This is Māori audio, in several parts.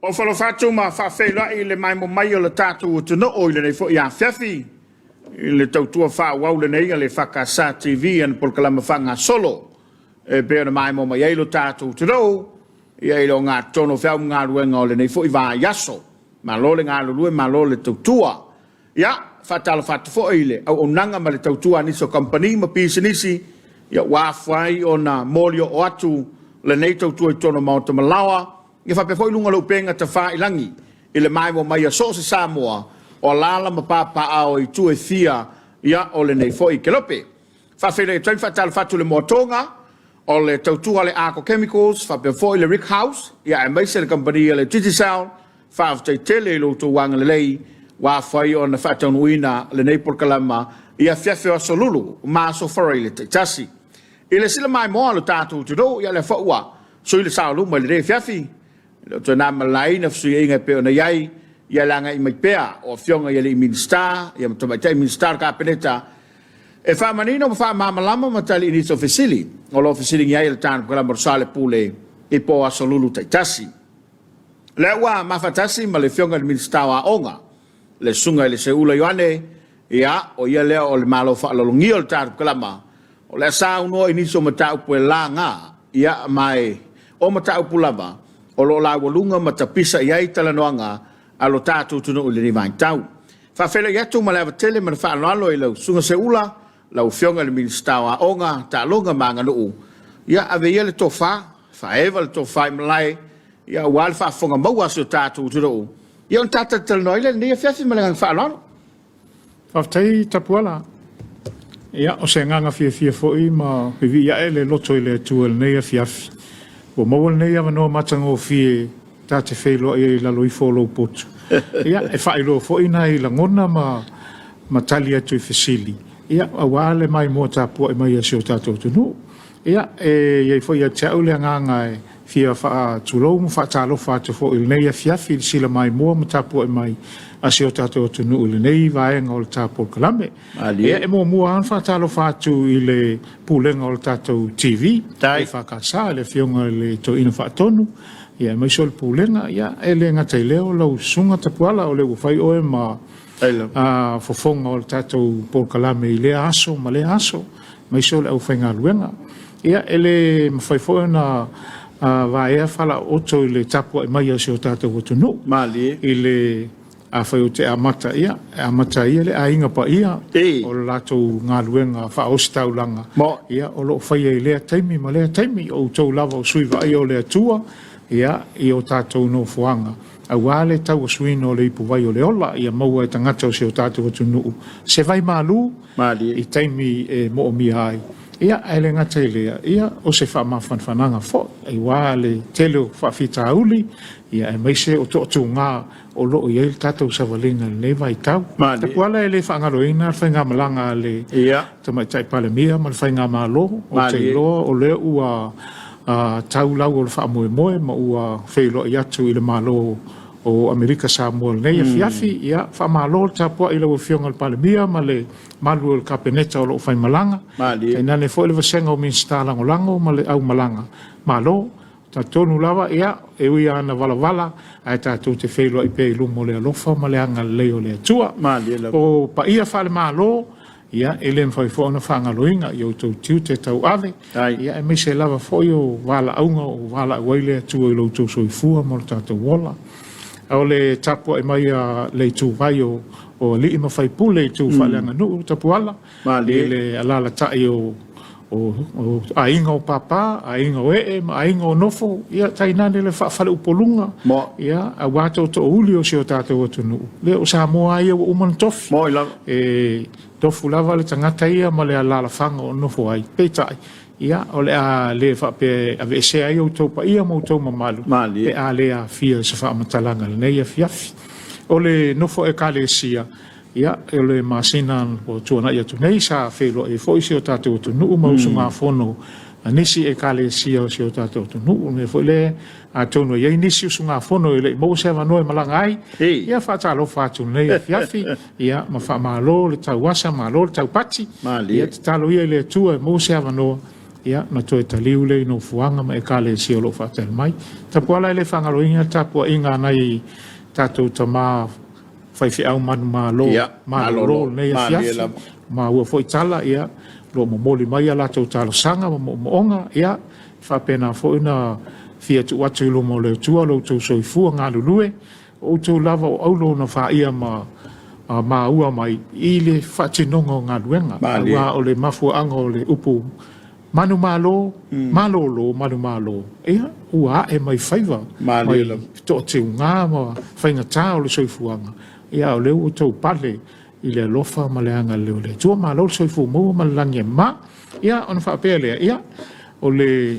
O whalawhatu ma whawhela I le mai mo mai o le tātou o tino o le nei fo I a whiawhi. I le tautua whawau le nei le whakasa TV an polkalama whanga solo. E pēr na mai mo mai eilo tātou tino. I eilo ngā tono whiau ngā ruenga o le nei fo I wā yaso. Ma lo le ngā lulue ma lo le tautua. Ia, whatala whatu fo le au onanga ma le tautua niso company ma pisanisi. Ia wāwhai o na molio o atu le nei tautua I tono mauta malawa. Ia whapewhoi lunga lau penga ta whailangi I le mai mo mai a so se Samoa o lala ma papa ao I tue thia ia o le nei fo I kelope. Whawhele e taim whatala whatu le motonga o le tautua le Arco Chemicals, whapewhoi le Rick House, ia e maise le company le Titisal, whawhtai tele lo tu wanga le lei, whawhai o na whataunuina le nei porkalama, ia whiawhi o solulu, maaso wharai le tasi. I le sila mai moa lo tātou tudo, ia le whaua, so I le sao luma le rei whiawhi, to na malai na fsui inga pe ona yai ia langa I mai pea o fionga ia le minister ia to mai tai minister ka peneta e fa manino fa mamalama matali iniso fesili o lo fesili ia le tan ko la morsale pule I po asolulu taitasi le wa mafatasi ma le fionga le minister wa onga le sunga le seula yoane ia o ia le o le malo fa lo ngio le tan ko la ma o le sa uno iniso mata pu langa ia mai o mata pu lava o lo la walunga matapisa iai talanoanga a lo tātou tunu o le ni vai tau. Whawhele iatu ma lewa tele ma whaanoalo I lau sunga se ula, lau whionga le ministawa onga, ta longa maanga nuu. Ia ave ia le tofa, whaewa le tofa I malai, ia wale whaafonga maua se o tātou tunu. Ia on tātou talanoa ile, ni a whiawhi ma lengang whaanoalo. Whawtai tapuala. Ia o se nganga fia foi ma hivi ia ele loto I le tua le nei a whiawhi. O mawal nei ava no matango fie tate whelo I la loi folo potu. Ia, e whaelo fo ina I la ngona ma tali atu I fesili. Ia, a wale mai mo tapua I mai a seo tato tunu. Ia, iei fo ia te au le nganga e fia wha tulou mo wha talo wha te fo il nei a fiafi sila mai mo ma tapua I mai a seo tato tunu il nei vaenga o le tapo kalame. Ia, e mo mua an wha talo wha tu I le pulenga o le tato TV. Tai. E wha kasa le fionga le to ina wha tonu. Ia, mai so le pulenga. Ia, e le ngatai leo lau sunga tapuala o le whai oe ma fofonga o le tato Paul Kalame I le aso, ma le aso. Mai so le au whainga luenga. Ia, e le mawhai foe na vaea whala oto I le tapua I mai a seo tato watunu. Mali. I le a whai o te amata ia. Amata ia le a inga pa ia. O le lato ngā luenga wha ostau langa. Ia, o lo whai e lea taimi, ma lea taimi. O tau lava o sui vai o lea tua. Ia, I o tātou no fuanga. A wale tau suino le ipu vai o le ola. Ia maua e tangata o seo tātou watunu. Se vai malu. Mali. I taimi e mo o mi ai. Ia, ele ngata lea, ia, o se wha mawhanwhananga fo, e wale telo whawhita auli, ia, e meise o tōtu ngā o loo i eil tātou sawalinga le vai tau. Te puala e le whangaroina, whainga malanga le, tamai tai palemia, ma le whainga malo, o te loa, o le ua tau lau o le wha moe moe, ma ua whailo i atu I le malo o Amerika Samoa nei a fiafi ia fa malo tapua I le fionga le palemia ma le malu le kapeneta o lo fai malanga e nane fo le vasenga o minsta lango ma le au malanga malo ta tonu lava ia e ui ana vala ai ta tu te felo I pe lumo le alofa ma le anga le o le tua o pa ia fa le malo ia ele mfai fo na fanga loinga yo to tiu te tau ave ia e me se lava fo yo vala aunga o vala waile tu I lo to soifua mo ta to wola o le tapua I mai le tu vai o li ima fai pule tu whaleanga nuu tapuala. Le alala tai o ainga o papa, ainga o ainga o nofo, ia tainane le whale upolunga. Ia, a wato to uli o seo tātou atu nuu. Le o Samoa ia o umana tofi. Tofu lava le tangata ia ma le alala whanga o nofo ai. Peitai. Ia, o le a le whape a vese ai o taupa ia mo tau mamalu. Pe a le a fia sa wha amatalanga le nei a fiafi. o le nofo e kalesia ia e le masina o tuana ia tunei sa felo e foi se o tatou tunu ma usunga fono nisi e kalesia o se o tatou tunu me foi le a tono ia nisi usunga fono e le mo se va no malangai ia fa talo fa tunei fiafi ia ma fa malo le tauasa malo le taupati ia talo ia le tua mo se va no ia na toe taliu le no fuanga ma e kalesia o lo fa tel mai tapuala le fangaloinga tapua inga nai tatou tama fai fi au manu malo nei fiafi ma ua foi tala ia lo momoli mai ala tau talo sanga mo onga ia fa pena foi na fia tu watu lo mo le tua lo tu soifua nga lulue o tu lava o aulo na fa ia ma ua mai ile fa tinongo nga luenga wa o le mafu anga o le upu manu malo manu malo ia ua e mai faiva mai to te nga ma fainga ta o le soifuanga ia o le o tau pale i le alofa ma le anga leo le tua malo le soifu mo ma lange ma ia ona fa pele ia o le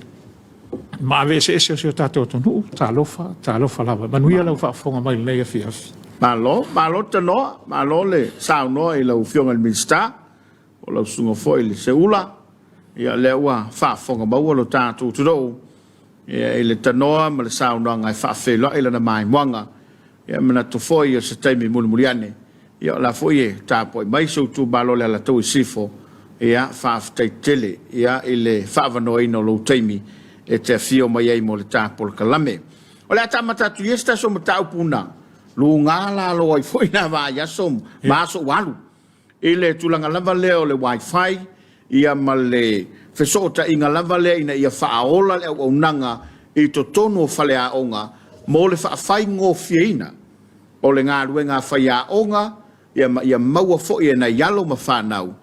ma ave se o tato tonu ta alofa lava manuia lau fa fonga mai le fi malo tano le sao no i lau fionga le minsta o lau sunga foi le seula ia le ua fa fonga mau lo tato tudo ia i le tanoa ma le sao no ngai fa felo i le na mai mwanga ia mana to foi o se taimi muliane ia la foi ta poi mai so tu balo le la to sifo ia fa tele ia ile fa vano ino lo taimi e te fio mai ai mo le ta por kalame o le tamata tu esta so mata puna lu ngala lo ai foi na va ya som ma so walu ile tulanga lava le o le wifi ia male fesota inga lava le ina ia fa ola le o nanga i to tono fale a onga mo le fa fai ngo fiina o le ngā ruenga whai a onga ia maua fo ia na yalo ma whanau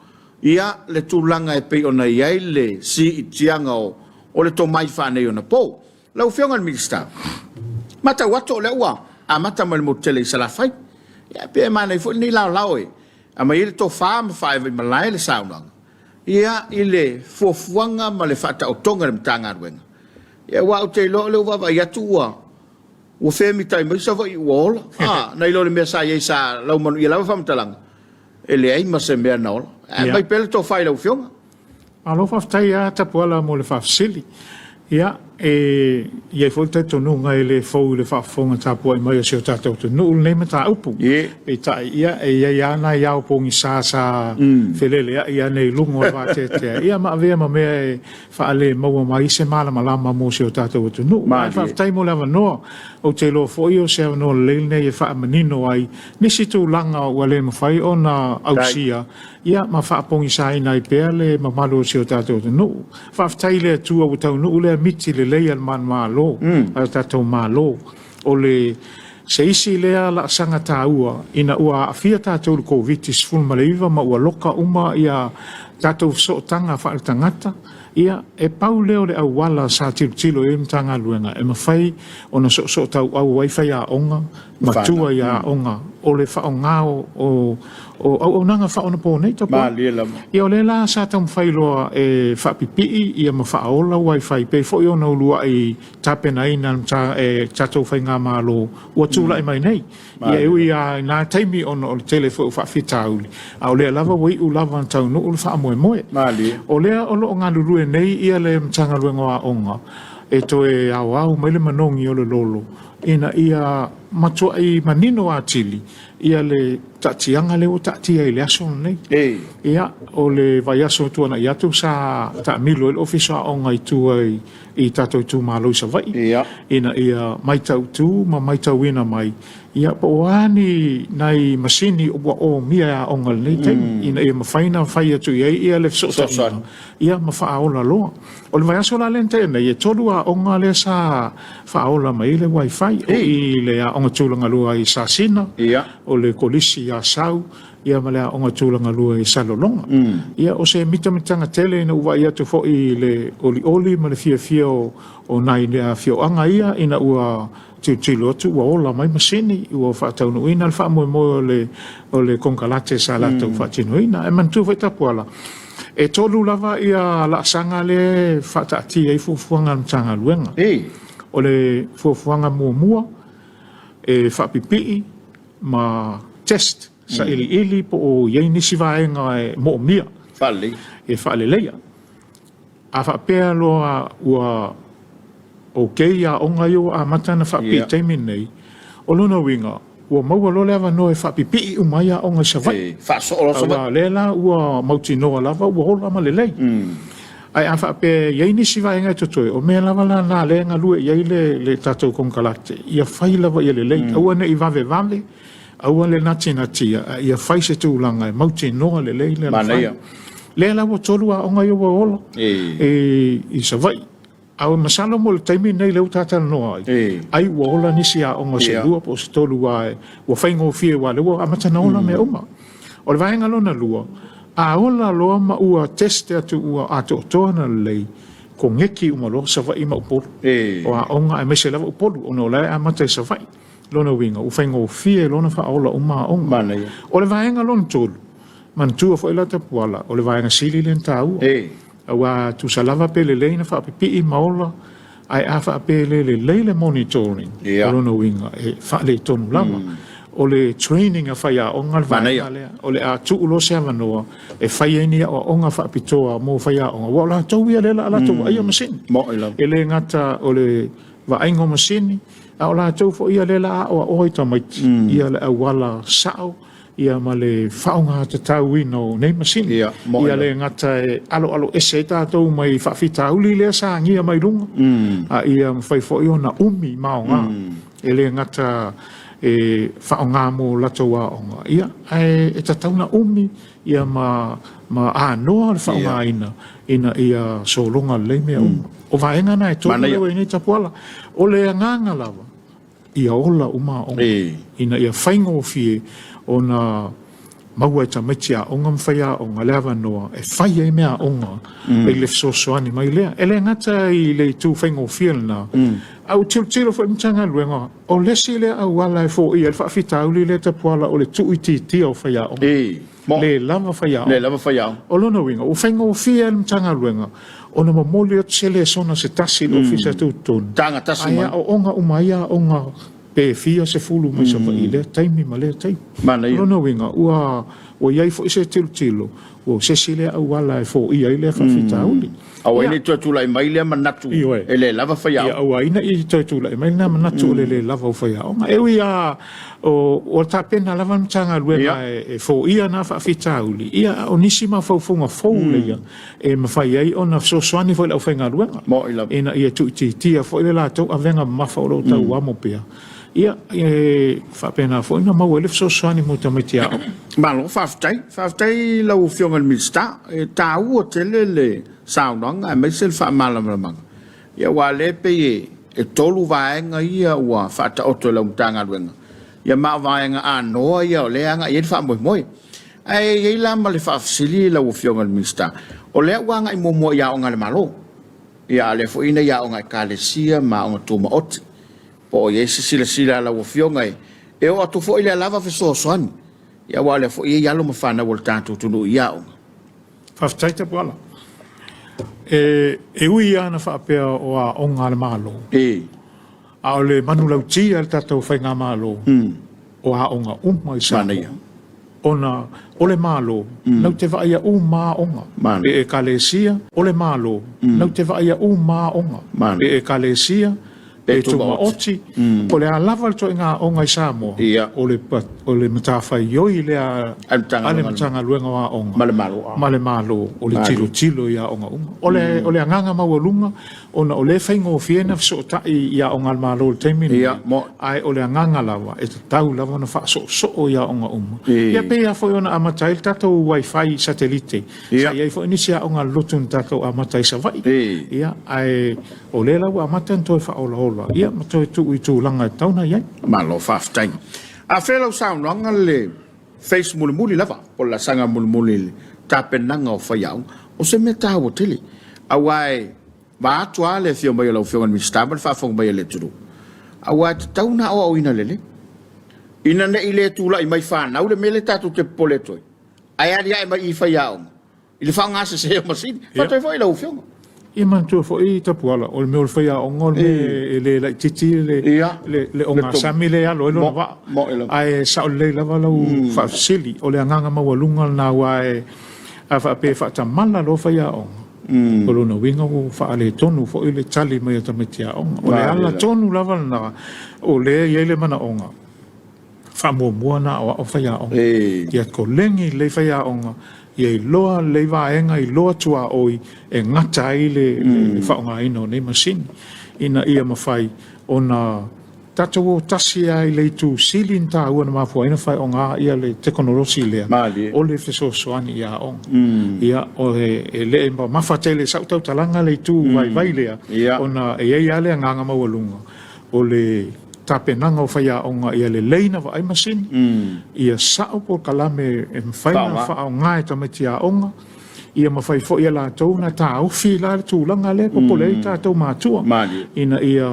ia le tūlanga e pei o na iai le si i tianga o le tō mai whanei o na pō lau whionga minista mata wato o le ua a mata ma le motele i salafai ia pe mana i fo ni lau e a mai le tō wha ma whae vai malai le saunanga ia i le fuafuanga ma le whata o tonga le mtanga ruenga ia wa o te lo le uwa ia tua o femi tai mai sa vai wall nei lo le me sa ye sa lau manu ia lava fam talang ele ai ma se me na ol mai pel to fai lau fionga alo fa tai a tapuala mo le fa sili ia ia foi te tonu ngai le fo le fa fonga tapua mai se tato to no le mata upu e tai ia na ia upu ngi sa felele ia nei lungo va te ia ma ve ma me fa le mo mai se mala malama mo se tato to no fa tai mo lava no o te lo fo io se no le nei fa manino ai nisi tu langa o le mo fai ona ausia ia ma fa pongi sai nai pele ma malo se tato to no fa tai le tu o tau no le miti le lei al man malo al tato malo o le se isi lea la sanga taua ina ua afia tato le COVID-19 ful maleiva ma ua loka uma ia tato so tanga fa al tangata ia e pau leo le au wala sa tilo e mtanga luenga e mawhai o na so tau au wifi a onga matua ia onga o le wha o ngao o nanga wha o na pōnei tapu ia o le la sa tau mwhai loa e wha pipi ia ma wha ola wifi pe fo i o na ulua i tapena ina tatou whai ngā malo ua tūla i mai nei ia eui a nā taimi o le tele fo wha fita uli a o lea lava wei u lava tau no ulu wha moe moe o lea o lo ngā lulue nei ia le mtanga luenga a onga e to e au mai le manongi o le lolo ina ia matua i manino a tili ia le tatianga le o tatia i le aso nei ia o le vai aso tuana i atu sa ta milo el ofisa onga i tua i tato tu malo sa vai ina ia mai tau tu ma mai tau ina mai ia po ani nai masini o mia onga nei ina ia mawhaina whai atu ia le so ia ma whaaola loa o le vai aso la lente nei e tolu a onga le sa whaaola mai le wifi i le a onga tūlanga lua i sa sina o le kolisi a sau ia ma le a onga tūlanga lua i salolonga ia o se mitanga tele ina uwa ia tu fo i le oli ma le fia o nai le a fio anga ia ina ua tilo atu ua ola mai masini ua whaataunu ina le wha moe o le konkalate sa la tau whaatinu ina e mantu vai tapuala e tolu lava ia la sanga le whaatati ai fufuanga mtanga luenga o le fufuanga mua e whapipii ma test sa ili po o yei nisi vaenga e mo mia Fale. e whaaleleia. A whapea loa ua okay a onga yo a matana whapi teimi nei, o luna winga, ua maua lo lewa no e whapipi umai a onga sa vai. Whaasolo sa vai. Awa lela ua mauti noa lava, ua hola ma lelei. Ai a whapea yei nisi vaenga tutoi, o mea lava la nā lenga lue yei le tatou kongalate, ia whai lava ia lelei, aua ne i vave vave, aua le nati natia, ia whai se tūlanga, mauti noa lelei le la whai. Le la wo tolu a onga yo wo ola i sa vai au masala mo le taimi nei le utata no ai wo ola nisi a onga se lua po se tolu a wo faingo fie wa le wo amata na ola me uma o le vaenga lona lua a ola loa ma ua teste atu ua ato toana lei ko ngeki uma lo sa vai ma upolu o a onga a mese lava upolu o no le amata sa vai lona winga u faingo fie lona fa ola uma onga o le vaenga lona tolu mantua fo ila te puala o le vaenga sili len tau awa tu salava pe le leina fa pipi maola ai afa pe le leile monitoring o no winga e fa le tonu lama o le training a fa ya onga vaenga le o le a tu ulo se avanoa e fa yeni o onga fa pitoa mo fa ya onga wala tau ia le la tau ai masin e le ngata o le vaenga masini a ola tau fo ia le la o oita mai ia le awala sao ia ma le whaonga te tau ino nei masini. Ia le ngata e alo ese tātou mai whawhita uli lea sa ngia mai runga. A ia mwhai o na umi maonga. E le ngata e whaonga mo latoa onga. Ia e tatau na umi ia ma anoa le whaonga ina ia solonga le mea o vaenga na e tōna lewa inei tapuala. O le nganga lava ia ola uma onga. Ina ia whaingo fie ona maua e tamaiti a onga mwhai onga lewa noa e whai e mea onga e le fsosoani mai lea. E le ngata i le tū whaingo fiel na au tilo whai mtanga luenga o lesi le au wala e fo i e whawhita auli le te puala o le tū i tia o whai onga. Le lava whai onga. Le lava whai onga. O lona winga, o whaingo fiel mtanga luenga ona mamoli o tsele sona se tasi lo fisa tūtun. Tanga tasi mai. Aia o onga umaia onga pe fia se fulu mai sa vai le taimi ma le taimi. Lona winga, ua iai fo ise tilo, o se sile au wala e fo iai le whawhita auli. Awa ina i tuatula i mai le manatu e le lava whaiao. Awa ina i tuatula i mai le manatu le lava whaiao. Ewi a o ta pena lava mtanga luenga e fo ia na whawhita auli. Ia o nisi ma whaufunga fau leia e mawhai ai o na sosoani fo i lau whainga luenga. Ina ia tuitia fo i le la tau a venga mafa o lau tau amo pia. Ia whapena fo ina mau elef sosoani mo tamaiti ao. Malo whaftai lau fionga minsta e tā ua tele le saunanga e meisel whaamalamanga. Ia wā lepe e tolu vaenga ia ua whata oto lau mtanga luenga. Ia maa vaenga anoa ia o leanga i wha moi. Ai lama le whafsili lau fionga minsta. O lea wanga i momo ia o ngale malo. Ia le fo ina ia o ngai kalesia ma o tuma oti. Po ye sila la wo fionga e o atu fo ile lava fe so soani ya wale fo ye yalo mafana wol tantu tunu ya o faftaita bwala e ui ana fa pe o a onga le malo a ole manu lauti al tatu fa nga malo o a onga mai sa ona ole malo lau te va ia ma onga e kalesia ole malo lau te va ia ma onga e kalesia e tuma oti, o le a lava to inga onga i Samoa, o le matawhai yoi le a ale matanga luenga wa onga. Male malo, o le tilo ia onga unga. O le anganga maua lunga, o le whaingo o fiena so tai ia onga malo le teimini. Ai o le anganga lawa, e te tau lava na wha so ia onga unga. Ia pe ia fo ona amatai tatou wifi satellite. Sa ia fo inisia onga lotun tatou amatai sa vai. Ia ai o le lawa amatai toi wha ola ia mato tu langa tauna ia malo faftai a felo saunanga le face muli lava o la sanga muli tapenanga o faiao o se meta o tele awai ba tua le fio mai lo fio mi stable fa fong mai le turu awai tauna o ina lele ina ne ile tu la mai fa na le mele tatu te poleto ai ai mai i faiao ile fa nga se masin fa toi foi lo fio I man tu fo I tapu ala o le me o le whaia o ngol me le la titi le o ngā sami le alo ilo wa ai sa o le lava lau whaafsili o le anganga mawalunga na wa a whaape whaatamala lo whaia o o lona winga o whaale tonu fo I le tali mai a tamitia onga o le ala tonu lava na o le iele mana onga whaamua na o whaia onga ia ko lengi le whaia onga ia I loa le vaenga I loa tua oi e ngata ai le whaonga ino nei masini. Ina ia mawhai o na tatou o tasi ai le tu silin ta ua na mafua ina whai o ngā ia le teknolosi lea. O le whesosoani ia onga. Ia o e le e mawhatele sautau talanga le tu vai lea. O na e ei ale a nganga mawalunga. O le tapenanga o whaia onga ia le leina wa ai masini. Ia sao po kalame e mwhaina wha o ngā e tamatia onga. Ia mawhai fo ia la tau na tā au whila le tūlanga le popole I tātou mātua. Ina ia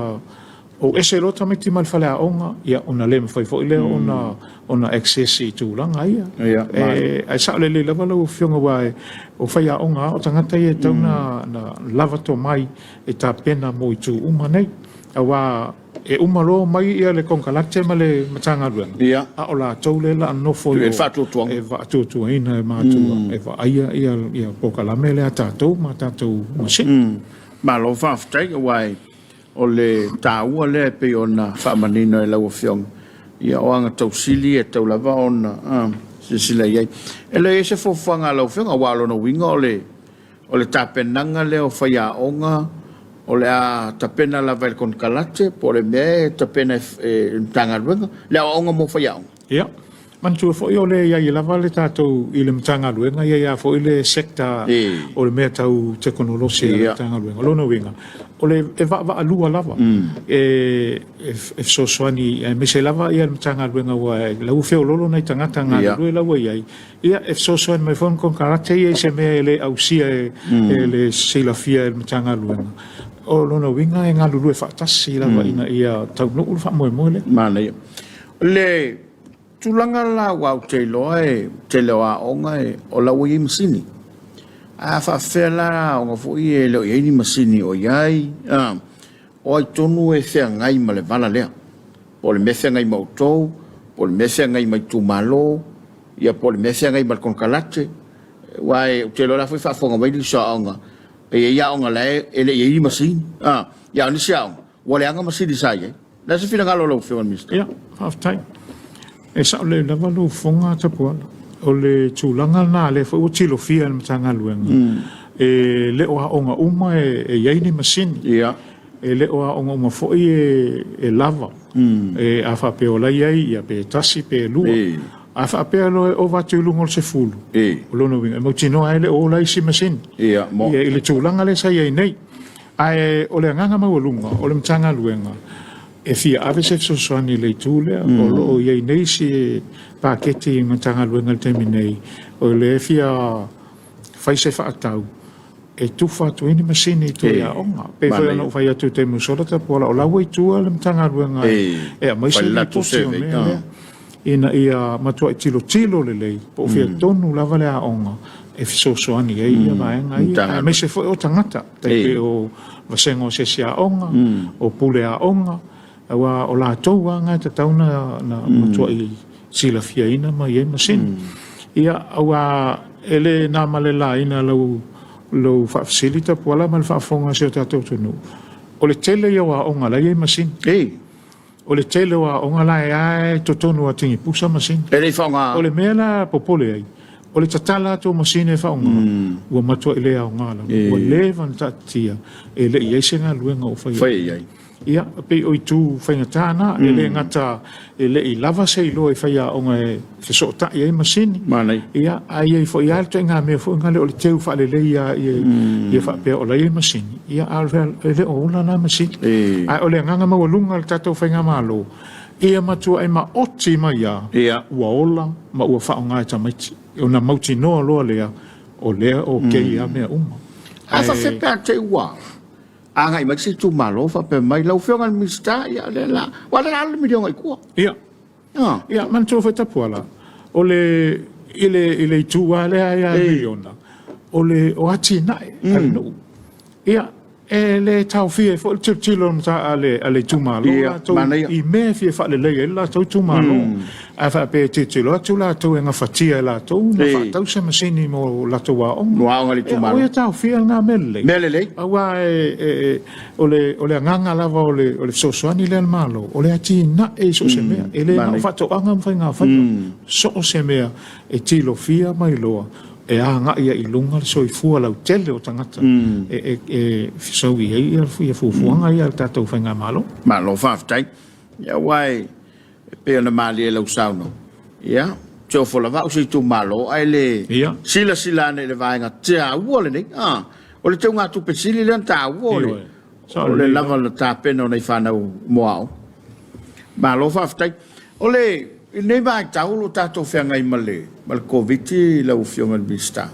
o ese lo tamiti mal whale a onga. Ia ona le mawhai fo ile ona access I tūlanga ia. Ai sao le lava lau whionga wae o whaia onga o tangata ia tau na lava to mai e tā pena mo I tū umanei. Awa e umaro mai ia le konkalate ma le matanga ruenga. A o la tau le la anofo e whaatutua ina e mātua. E wa aia ia pokalame le a tātou ma tātou masin. Ma lo whaafutai wai o le tāua le pe o na whaamanino e lau o whiong. Ia o anga tau sili e tau lava o na sisila iai. E le ese fofuanga lau whiong a walo na winga o le tāpenanga le o whaia onga o le a tapena la vai con kalate po le me tapena tanga ruenga le a onga mo whaia onga. Ia. Man tu fo I le ia I lava le tātou I le mtanga ruenga ia fo I le sekta o le mea tau teknolosi le mtanga ruenga. Lona winga. O le e va alua lava. E sosoani me se lava ia le mtanga ruenga wa lau feo lolo nei tangata ngā rue lau iai. Ia sosoani mai fon con karate ia se mea le ausia le seilafia le mtanga ruenga. O lona winga e ngā lulu e whaatasi lava ina ia tau nukul wha moe le. Mana ia. Le tulanga la wau te loa onga o lau I masini. A whawhela onga fu I leo I ni masini o iai. O ai tonu e whea ngai ma le vala lea. Po le mewhea ngai mautou, po le mewhea ngai mai tumalo, ia po le mewhea ngai mal konkalate. Wai te loa la fui whaafonga mai li sa onga. E ia onga le ele ia I masini. Ia ni sia onga. Wale anga masini sa iai. La se fina ngalo lau whiwan mister. Ia, half time. E sa le lava lo fonga tapuala. O le tūlanga nā le fo tilo fia le matanga luenga. E le o onga uma e iai ni masini. Ia. E le o onga uma fo e lava. E a whape o lai ai, ia pe tasi pe lua. A whape alo e o watu lungo se fulu. O lono winga. E mau tino ai le o lai si masini. Ia, mo. Ia le tūlanga le sa iai nei. Ai o le nganga maulunga, o le matanga luenga. E fia ave se sosoani le tūlea, o lo iai nei si paketi matanga luenga le temi nei. O le fia whaise whaatau. E tuwha tu ini masini tu ia onga. Pe whai anau whai atu te musora ta pola. O lawa I tua le matanga luenga. E a maise ni posi o mea. Ina ia matua I tilo le lei. Po fia tonu lava le a onga. E fisosoani e ia vaenga ia. A maise fo o tangata. Te o vasengo se sia onga. O pule a onga. Awa o la tau anga te tauna na matua I sila fia ina ma iei masini. Ia awa ele na male la ina lau whaafasilita puala ma le whaafonga se o tātou tunu. O le tele ia wa onga la iei masini. O le tele wa onga la e ai totonu a tingi pusa masini. Ele whaonga. O le mea la popole ai. O le tatala to masini e whaonga. Ua matua ele a onga la. Ua lewa na tatia. E le iei se ngā luenga o whai. Whai iei. Ia, pe oi tu whainga tāna, ele ngata, ele I lava se I loa I whaia onga e whesota I ei masini. Manei. Ia, ai ei fo ia alto ngā mea fo ngale o le teu whaale ia I whapea o la ei masini. Ia, alwea, ele o ola na masini. Ai, o le nganga mawalunga le tatou whainga malo. Ia matua ai ma oti mai ia. Ia. Ua ola, ma ua whaonga e tamaiti. O na mauti noa loa lea, o lea o kei a mea uma. A whawhepea te ua. Anga I maksi tu malo fa pe mai lau whionga mista ia le la. Wala la le milionga I kua. Ia. Ia, man tō whaitapuala. O le ile tu wale ai miliona. O le o ati nai. ia le tau fie fo tip tilo mta ale tumalo I me fie fa le le la tau tumalo a fa pe tilo tu la tu nga fatia la tu na fa tau se masini mo la tu wa on wa le tumalo o tau fie nga mele awa ole nganga la va ole so so ni le malo ole ati na e so se me ele na fa to anga fa nga fa so se me e tilo fia mai loa e anga ia I lunga so I fua lau tele o tangata so ia ia fuanga ia tatou whainga malo whaftai ia wai pe ona mali e lau sauno ia teo fola vau si tu malo ai le sila ne le vainga te a uole nei o le teo ngā tupe sili le ta uole o le lava le ta pena o nei whanau moao malo whaftai o le nei vai taulo tatou whenga I male mal COVID lau fionga bista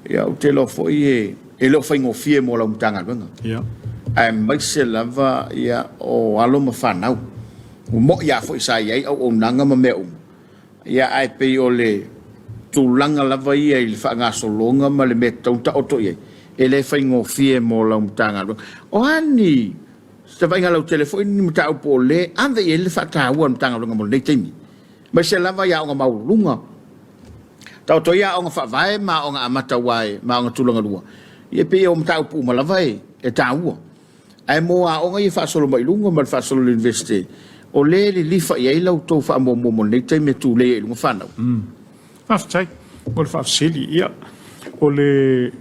ia o te lo foi e lo whaingo fie mo lau mtanga lunga ai mai se lava ia o alo ma whanau o mo ia foi sa iai au nanga ma meu ia ai pe o le tūlanga lava ia I whanga solonga ma le me tauta oto iai e le whaingo fie mo lau mtanga lunga o ani se vainga lau telefoni ni mta upo le anda ia le whataua mtanga lunga mo le teimi mai se lava ia o nga maulunga tau to ia o nga whawai ma o nga amata wai ma o nga tulanga lua ia pe o mta upo ma lavai e taua ai mo a o nga I whaasolo mai lunga ma whaasolo university o le lifa ia ilau tau wha mo nei teime tu le lunga whanau whaftai o le whaafsili ia o le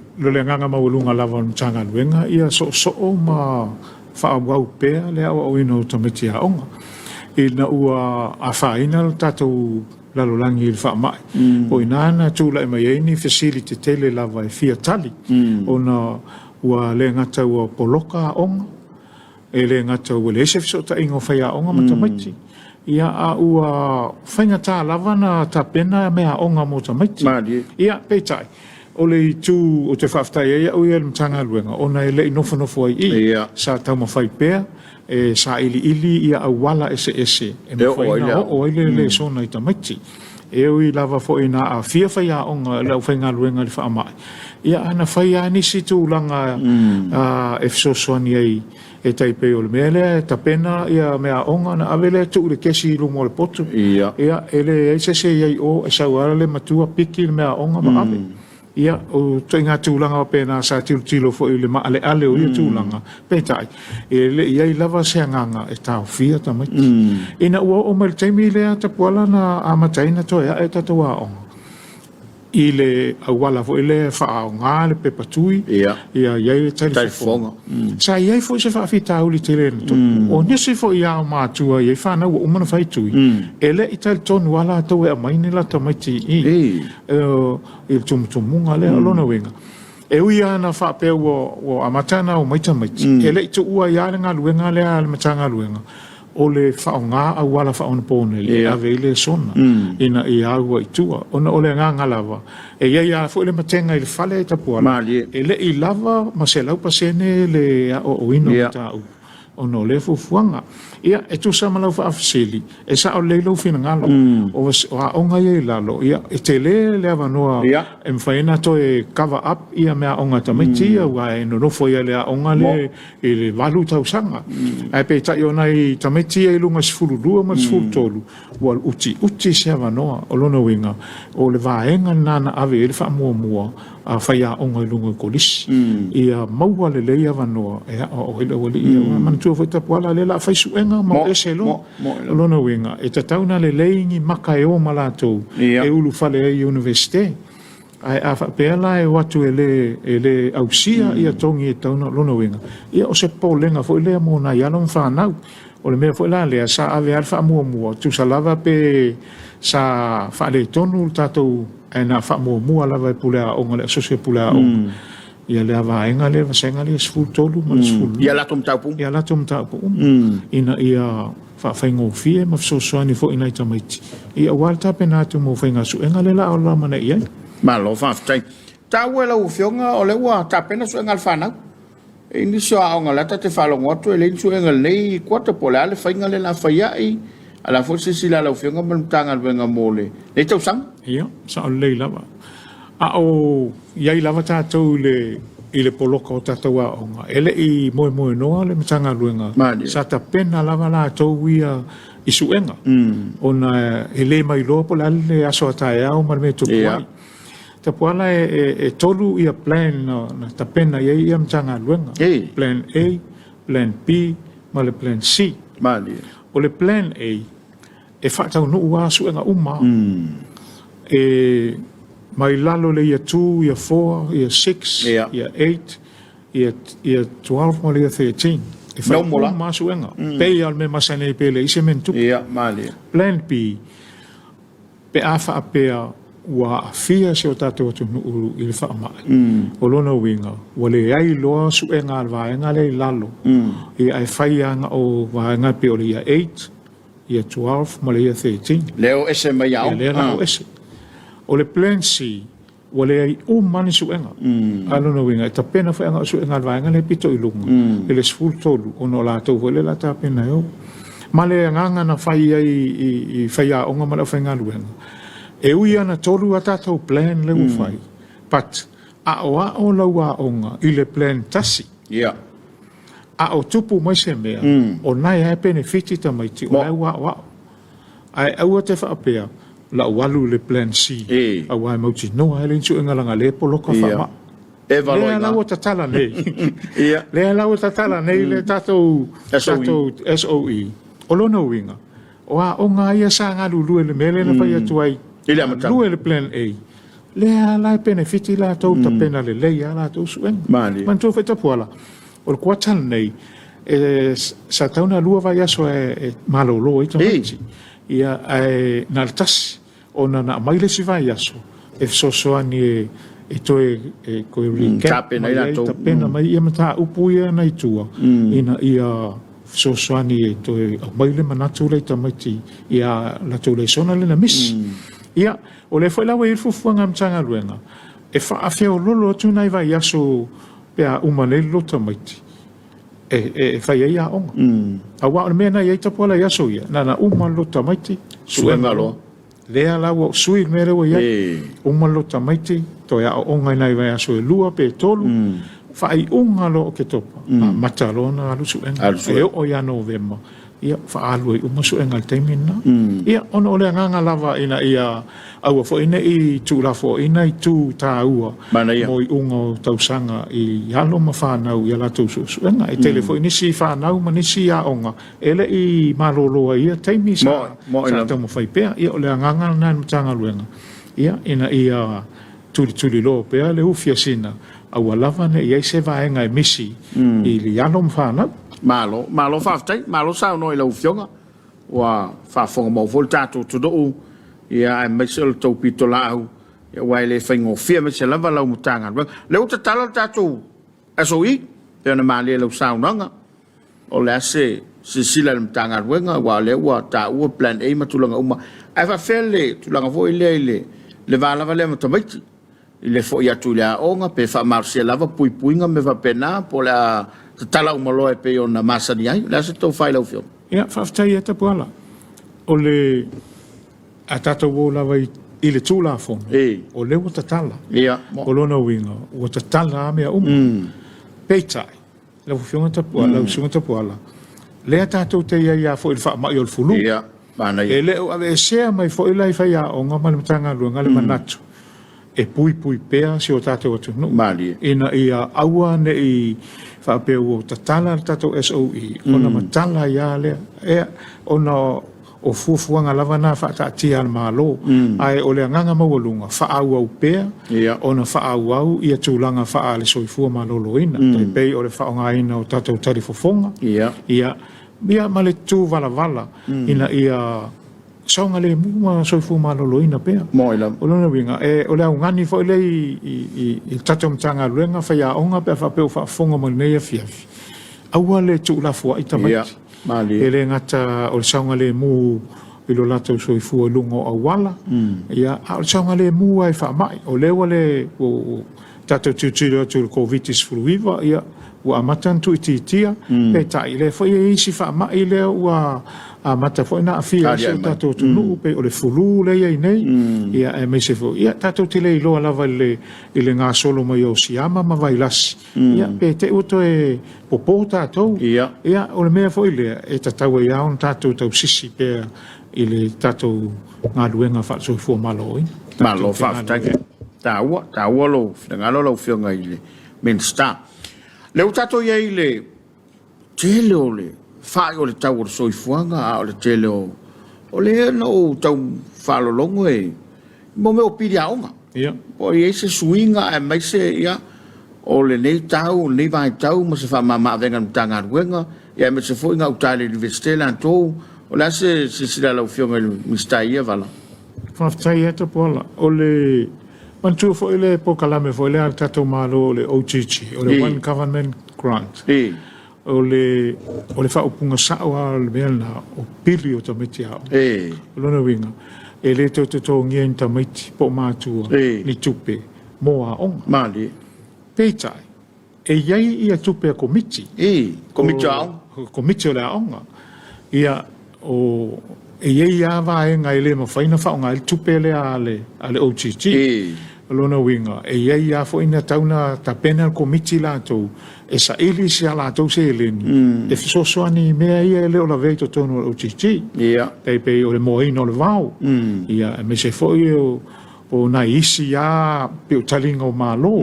nganga maulunga lava mtanga luenga ia so ma whaawau pea le awa o ino tamiti a onga ina ua a whaina tatou lalolangi I whaamai. O inana tūla mai eini facility tele lava fia tali. O na ua le ngata ua poloka onga. E le ngata ua le esef ta ingo whaia onga matamaiti. Ia a ua whainga tā lava na ta pena mea onga mo tamaiti. Ia peitai. O le tū o te whaftai ia o ia mtanga luenga. O na le inofo ai sa tau mawhai pea. E sa ili ia awala ese e mawhaina o ile le sona I tamaiti e ui lava fo ina a fia whaia onga lau whainga luenga li whaamai ia ana whaia nisi tūlanga e fsoswani ai e taipe o le mele e tapena ia mea onga na awele tu le kesi lumo le potu ia ele eise se iai o e sauara le matua piki le mea onga ma ave ia o toinga tūlanga pena sa tilo fo I le ma ale o ia tūlanga peitai e le iai lava se nganga e tau fia tamaiti ina ua o mai taimi lea tapuala na amataina toa e tataua onga I le awala fo le whaao ngā le pepatui ia iai le talifonga sa iai fo se whaafita uli te le o nisi fo ia o mātua iai whana ua umana whaitui e le I tali tonu ala tau e a maini la tamaiti I tumutumunga le alona wenga e ui ana whaapea o amatana o maitamaiti e le I tu ua ia le ngā luenga le a le matanga luenga o le whaonga a wala whaona pōne le ave le sona ina I aua I tua ona o le nganga lava e ia fo le matenga I le whale e tapuala e le I lava ma se lau pasene le o ino tau ona o le fufuanga ia e tu sama lau whaafasili e sa o leilo fina ngalo o a onga ia lalo ia e te le avanoa e mwhaina to e cover up ia mea onga tamaiti ua e nonofo ia le a onga le I le walu tau sanga e pe tai ona I tamaiti e lunga sifuru lua ma sifuru tolu ua uti se avanoa o lona winga o le vaenga nana ave e le wha mua a whaia onga I lunga kolisi ia maua le leia avanoa e o hele wale ia mantua whaitapuala le la whaisuenga ma eselo lona winga e tatauna le leingi maka e o malatou e ulu fale e universite ai a pela e watu e le ausia ia tongi e tauna lona winga ia o se polenga fo ile mo na ia non whanau o le mea fo ila lea sa ave alfa mua tu sa lava pe sa whale tonu tatou e na wha lava e pulea onga le asosia pulea onga ia le avaenga le vasenga le sfulu tolu ma sfulu ia lato mtaupu ina ia whaingo fie ma fsoswani fo ina I tamaiti ia walta penatu mo whainga suenga le la o la mana ia malo whaftai tau e lau fionga o le ua tapena suenga le whanau e niso a onga lata te whalongoto e le suenga lei kuata po le ale whainga le la whaiai ala fo se sila lau fionga ma mtanga luenga mole le tau sang ia sa o lei lava a o iai lava tātou le i le poloko o tātou aonga. Ele i moe noa le matanga luenga. Sa ta pena lava la tau ia i suenga. Ona e le mai loa po le aso atae au ma me tupu ai. Ta puala e tolu ia plan na ta pena ia matanga luenga. Plan A, plan B, ma le plan C. O le plan A, e whaatau no ua suenga uma. E mai lalo le ia 2, ia 4, ia 6, ia 8, ia 12, ma le ia 13. E whaatau uma suenga. Pei al me masane i pele ise men tupu. Plan B, pe a whaapea ua a fia se o tātou atu nuu i le whaamai. O lona winga, wale ai loa suenga al vaenga le lalo. I ai whaianga o vaenga pe o le ia 8, ia 12, ma le ia 13. Leo ese mai au. Leo leo ese. O le plan C, wale ai mani suenga. Alona winga, e ta pena whaenga o suenga al vaenga le pito i lunga. E le sful tolu, o no la tau wale la ta pena eo. Ma le nganga na whai ai i whaia onga ma la whainga luenga. E ui ana tolu a tātou plan leu whai. But a o lau a onga i le plan tasi. A o tupu mai se mea, o nai hae benefiti ta mai ti, o lau a. Ai au a te whaapea, la walu le plan C. A wai mauti noa hele insu ingalanga le poloka whama. Lea lau a tatala nei. Lea lau a tatala nei le tātou SOE. O lona winga. O a onga ia sa ngā lulu le mele na whai atu ai. Lue le plan A. Lea lai benefiti la tau ta pena le leia la tau suenga. Man tō whaita puala. O le kuatana nei, sa tauna lua vai aso e malolo i tamaiti. Ia e na le tasi, o na maile si vai aso. E sosoani e toe koe recap. Ta pena mai ia mata upu ia na itua. Ina ia sosoani e toe maile manatu le tamaiti. Ia la tau le sona le na misi. Ia, o le foi lawa i fufuanga mtanga luenga. E whaafeo lolo atu nai vai aso pea umane lota maiti. E whai ai a onga. A wā mea nai eita poala i aso ia. Nana umane lota maiti. Suenga lo. Lea lawa sui mea rewa ia. Umane lota maiti. Toi a onga nai vai aso e lua pe tolu. Whai unga lo o ke topa. Mata lo na alu suenga. E o ia novema. Ia whaalu i umasu e ngai teimina. Ia ono ole nganga lava ina ia aua fo ina i tū lafo ina i tū tā ua. Mo i unga o tausanga i alo ma whanau i ala tūsu suenga. E tele fo inisi whanau ma nisi a onga. Ele i maloloa ia teimi sa tau ma whaipea. Ia ole nganga nai matanga luenga. Ia ina ia tuli lo pea le ufia sina. Aua lava ne i eise vaenga e misi i li alo ma whanau. Malo whaftai, malo sao noi lau fionga. Wa whafonga mau fol tātou tudou. Ia ai maisel tau pito lau. Ia wai le whaingo fia me se lava lau mutanga. Leo ta tala tātou SOE. Pea na maa le lau sao nanga. O le ase sila le mutanga ruenga. Wa le ua ta ua plan A matulanga uma. Ai whawhele tulanga fo i le wālava le matamaiti. I le fo i atu le a onga. Pe wha marsia lava pui puinga me whapena. Po le a tala umaloe pe o na masani ai, la se tau whai lau fio. Ia, whaftai e tapu ala. O le a tātou o lawa i le tūla fōna. O le o tatala. O lona winga. O tatala a mea Peitai. Lau fionga tapu ala, lau sunga tapu ala. Le a tātou te ia fo il wha mai o le fulu. E le o ave sea mai fo ilai whai a o ngā malimutanga luanga le manatu. E pui pea si o tātou atu nu. Ina ia aua ne i whapea o tatala tātou SOE. Ona matala ia lea. Ona o fuafuanga lava nā whaatatia al malo. Ai o lea nganga mawalunga. Whaau au pea. Ona whaau au ia tūlanga whaa le soifua maloloina. Tai pei o le whaonga ina o tātou tarifofonga. Ia male tū vala. Ina ia saunga le mua soifu maloloina pea. O lona winga. O lea ungani fo ile i tatou mtanga luenga whaia onga pea whapeo whaafonga manea fiafi. Aua le tūlafua i tamaiti. E le ngata o le saunga le mu i lo latou soifu o lungo a wala. Ia o le saunga le mu ai whaamai. O lewa le tatou tiutilo atu le COVID-19 ia ua amata tu itiitia pe tai le foi isi faamaʻi lea ua amata foi na afia se tatou tunuu pe o le fulu le ai nei ia e mai se foi ia tatou te le iloa lava i le gasolo mai o siama ma vailasi ia pe te uto e popō tatou ia o le mea foi lea e tatau ai ao na tatou tausisi pea i le tatou galuega faasoifua maloina malo faafetagi taua lou finagalo lau fioga i le minsta leu tatou iai le tele o le fai o le tau o le soifuanga a o le tele o le na o tau whalolongo e mo me o piri aonga o i eise suinga e mai se ia o le nei tau nei vai tau ma se wha mama venga mtanga ruenga ia me se fuinga o tale universitela antou o la se sila lau fionga i mista ia vala whaftai eta poala o le mantua fo ile po kalame fo ile al tatou malo o le OGG o le One Government Grant o le whaupunga sawa le mea na o pili o tamiti ao o lona winga e le tau tau ngia in tamiti po mātua ni tupe mo a onga mali peitai e iai ia tupe a komiti komiti ao komiti o le a onga ia o e iai a vaenga i le mawhaina whaonga i tupe le a le OGG lona winga e iai a fo ina tauna tapena komiti lātou e sa ili si a lātou se eleni e fisosoani mea ia e leo la vei to tonu o OGG pei o le moina o le vau ia me se foi o na isi a peo talinga o malo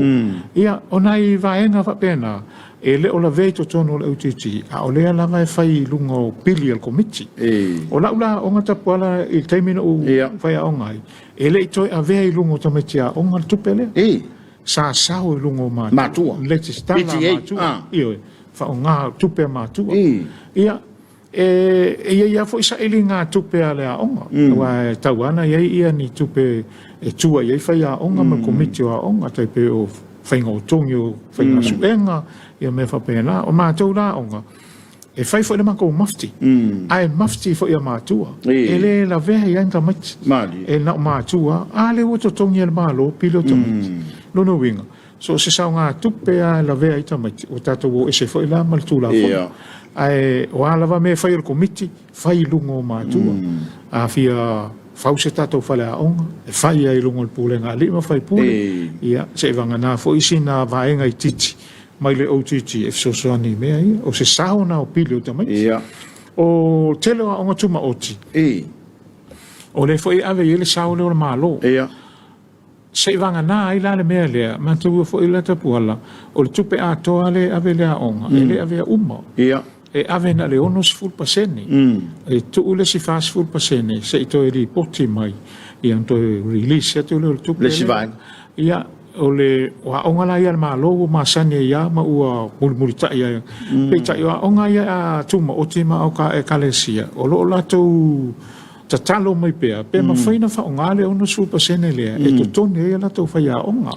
ia o nai vaenga whapena e leo la vei to tonu o le OGG a o lea lava e fai lunga o pili al komiti o laula o ngata puala i teimina o fai a ongai e le toi a vea i lungo tamatia o ngal tupele sa sao i lungo matua leti stala matua io fa o ngā tupe matua ia ia fo isa ili ngā tupe a lea onga wa tauana ia ni tupe e tua ia fai a onga ma komiti a onga tai pe o whainga o tongi o whainga suenga ia me whapena o mātou la onga e fai fo le mako mafti ai mafti fo ia mātua e le la vea ia inta mait e na mātua a le o to tongi el malo pilo tamait lono winga so se sa ngā tupe a la vea ita mait o tatou o e se fo ila mal tula fo ai o ala va me fai el komiti fai lungo mātua a fia fause tatou fale a onga e fai ai lungo el pule ngā lima fai pule ia se vanga na fo isi na vaenga i titi mai le OGG e fisosoani mea ia o se saona o pili o tamai o tele a onga tuma oti o le foi ave i le sao le o le malo se vanga na ai la le mea lea mantua foi la tapuala o le tupe a toa le ave le a onga e le ave a uma e ave na le onos full paseni e tu ule si fast full paseni se ito e li poti mai i anto release atu le tupe le si vanga ia o le wa onga la ia ma logo ma sane ia ma ua mulita ia pe ta ia onga ia tuma o tima o ka e kalesia o lo la tu tatalo mai pe ma faina fa onga le ono super sene le e to tone ia la to fa ia onga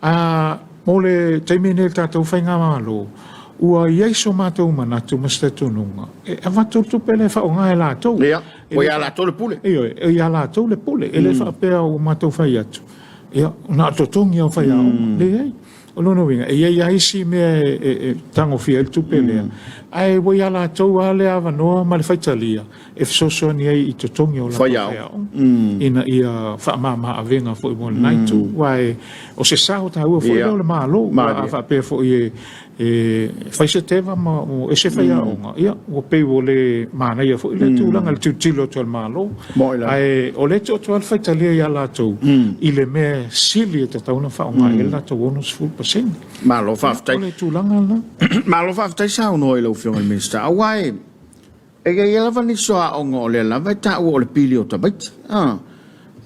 a mo le taimene ta to fa nga ma lo ua ia so ma to mana tu masta tu nunga e ava to pele fa onga e la to o ia la to le pule ia la to le pule e le fa pe o ma to fa ia tu ia na to tongi o fa ia le ai o lono winga e ia isi me tango fia il tupele ai wo ia la to ale ava no ma le faitalia e so so ni ai to tongi o la fa ia ina ia fa ma avenga fo mo night wai o se sa o ta o fo le ma lo ma fa pe fo fai se teva ma o se fa ia onga ia o pe o le mana ia fo le tu langa le tilo to ma lo ai o le to al faitalia ia la to i le me sili te tauna fa onga ia la to bonus full percent ma lo fa o le tu langa na ma lo fa tai sa no i lo fio il minister awai e ga ia va ni so a onga o le la va ta o le pilio ta bait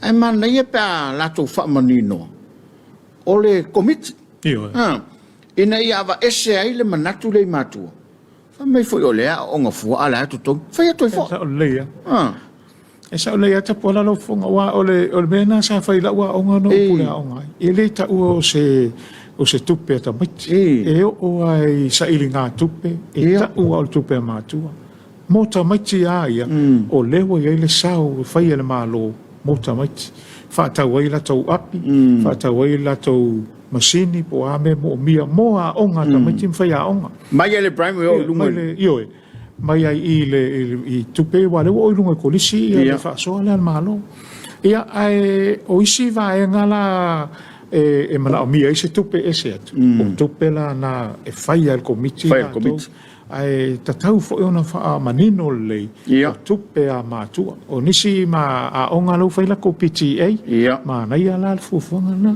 ai man ia pa la to fa manino o le komiti ina ia va ese ai le manatu le matua fa mai foi olea o nga fu ala tu to fa ia to fo olea esa olea ta pola lo fonga wa ole mena sa fa ila wa onga no pula onga ele ta o se tupe ta mit e o ai sa ilinga tupe e ta o tupe matua mota miti ia o lewa ia le sao fa ia le malo mota miti fa ta wa ila to api fa ta wa ila to masini po a me mo mia mo a onga ta mai tim fai a onga mai ele primary o lunga io mai ai i tupe wale o lunga ko lisi ia fa so le malo ia ai o isi va e ngala e mana o mia ise tupe ese atu o tupe la na e fai al komiti ai tatau fo ona fa manino le tupe a matua o nisi ma a onga lo fai la ko PTA ma na ia la fufonga na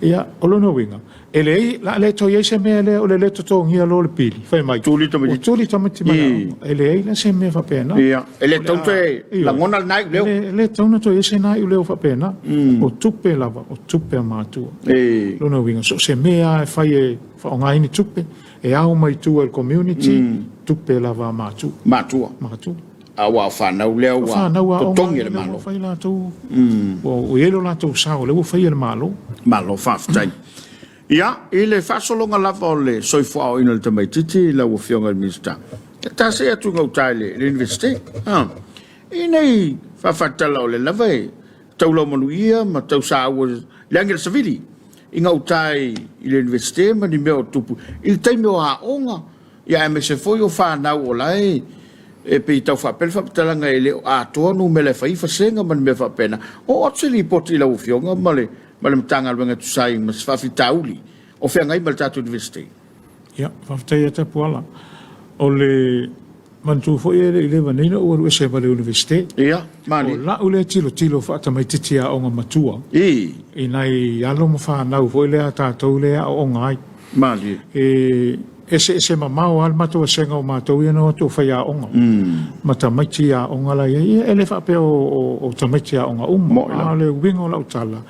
ia o lono winga ele la le to yese me le o le to ngia lo le pili fai mai tuli tamati ma ele la se me fa pena ia ele to te la ngona nai le to na to yese nai le fa pena o tupe lava o tupe a matua lono winga so se me a fai fa onga ini tupe e au mai tu al community tupe lava matua awa fa na le wa tongi le malo fai la tu o yelo la tu sa o le fai le malo fa ftai ia ile fa solo nga lava le soi fo au ina le tamai titi la wo fionga minister ta se atu ngau taile le university inei fa fatala o le lava tau lo manuia ma tau sa o langi le savili inga utai i le universite ma ni mea o tupu. I tai mea o haonga, ia e me se foi o whanau o lai, e pe i tau whapel whapatalanga e leo atoa nu me le whaifa senga ma ni mea whapena. O otseli poti i lau fionga ma le mtanga luenga tusai ma se whafi tauli, o whiangai ma le tatu universite. Ia, whaftai e tapu ala. O le mantu fo e le vanina o ru se ba le universite. Ia, mani. O la ule tilo fa mai titia o nga matua. I nai alo mo fa na fo le ata to le o ngai. Mani. Ese mamao al matua senga o matou ia no to fa ya onga. Mata mai tia onga la ia ele fa pe o tamatia onga umo. Le wingo la utala.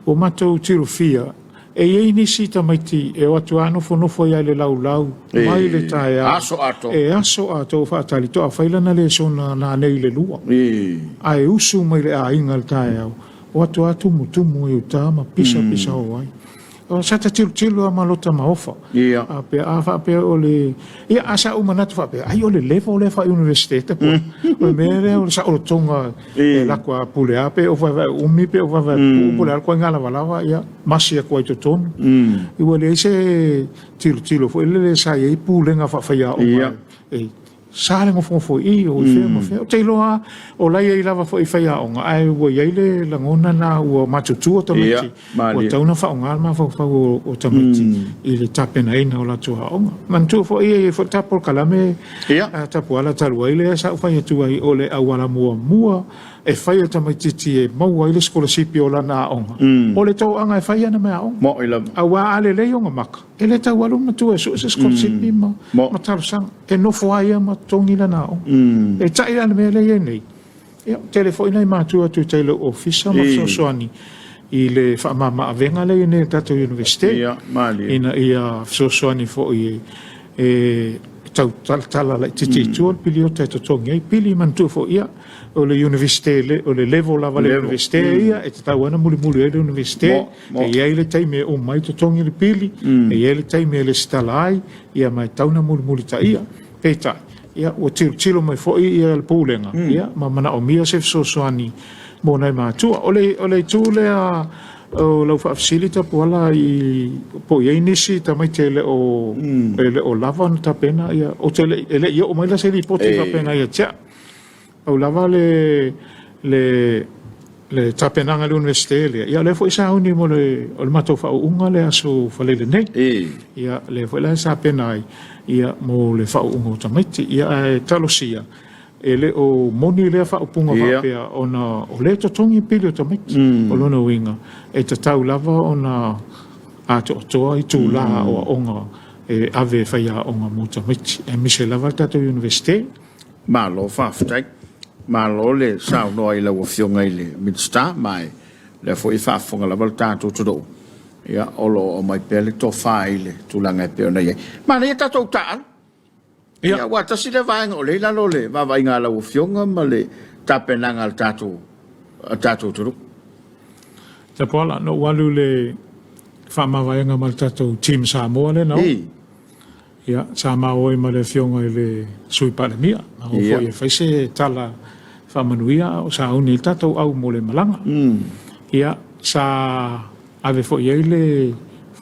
O matou tilo fia e ei nisi tamaiti e o atu anofo nofo ia le lau mai le tae aso ato fa atali to a failana le sona na nei le lua ai usu mai le a inga le tae au o atu mutumu i utama pisa o ai o sata tilo a malota maofa a pe a fa pe o le ia asa umanatu fa pe ai o le level le fa universite po o mere o sa o tonga la kwa pule ape o fa umi pe o fa pule al kwa ngala valawa ia masi a kwa ton i wale se tilo fo le sa ia pule nga fa ia o sale mo fo i o fe mo fe o te loa o lai ai lava fo i fa ia onga ai wo ia le la ngona na o matutu o tamiti o tauna fa onga ma fo o tamiti i le tapena ina o la tua onga mantu fo i fo tapo kalame tapo ala talu ai le sa fa ia tu ai o le awala mua e fai tamiti e mau ai le scholarship o la na onga o le tau anga e fai ana mea onga mo ila awa ale le onga maka ele tau alu matu e so scholarship ma talu sang e no fo ai ma tongi la na onga e tai ana me le nei ia telefone nei matu atu te le office ma soani i le fa mama avenga le ne tatu universite ina ia soani fo i tau tala la titi tuol pili o te tongi pili mantu fo ia o le universite o le level lava le universite ia e te tau ana muli e le universite e ia le taime o mai to tongi le pili e ia le taime le stalai ia mai tauna muli ta ia peta ia o tilo mai fo ia le pulenga ia ma mana o mia se soani mo nei matua o le tule a o lau facilita po ala i po ia inisi tamai te le o lava na tapena ia o te le ia o mai la se li poti tapena ia tia o lava le tapenanga le universite ia le fo isa uni mo le o le mato fa unga le aso fa le nei ia le fo la sa pena ia mo le fa unga tamai ia talosia ele o moni le fa upunga va pe ona o le totongi pili o tamiki o lona winga e te tau lava ona a to i tu la o onga e ave fa ia onga mo tamiki e mise lava tato universite ma lo fa ftai ma lo le sa no ai la o fionga ile midsta mai le fo i fa fonga lava tato to do ia o lo o mai pele to fa ile tu langa pe ona ia ma le tato ta ia wa tasi le vainga o le la lo le va vainga la o fionga ma le tapenanga al tato turu te pola no walu le fa ma vainga ma tato team Samoa le no ia Samoa ma le fionga le sui pa le mia ma o foi fa se tala fa manuia o sa uni tato au mo le malanga ia sa ave foi ele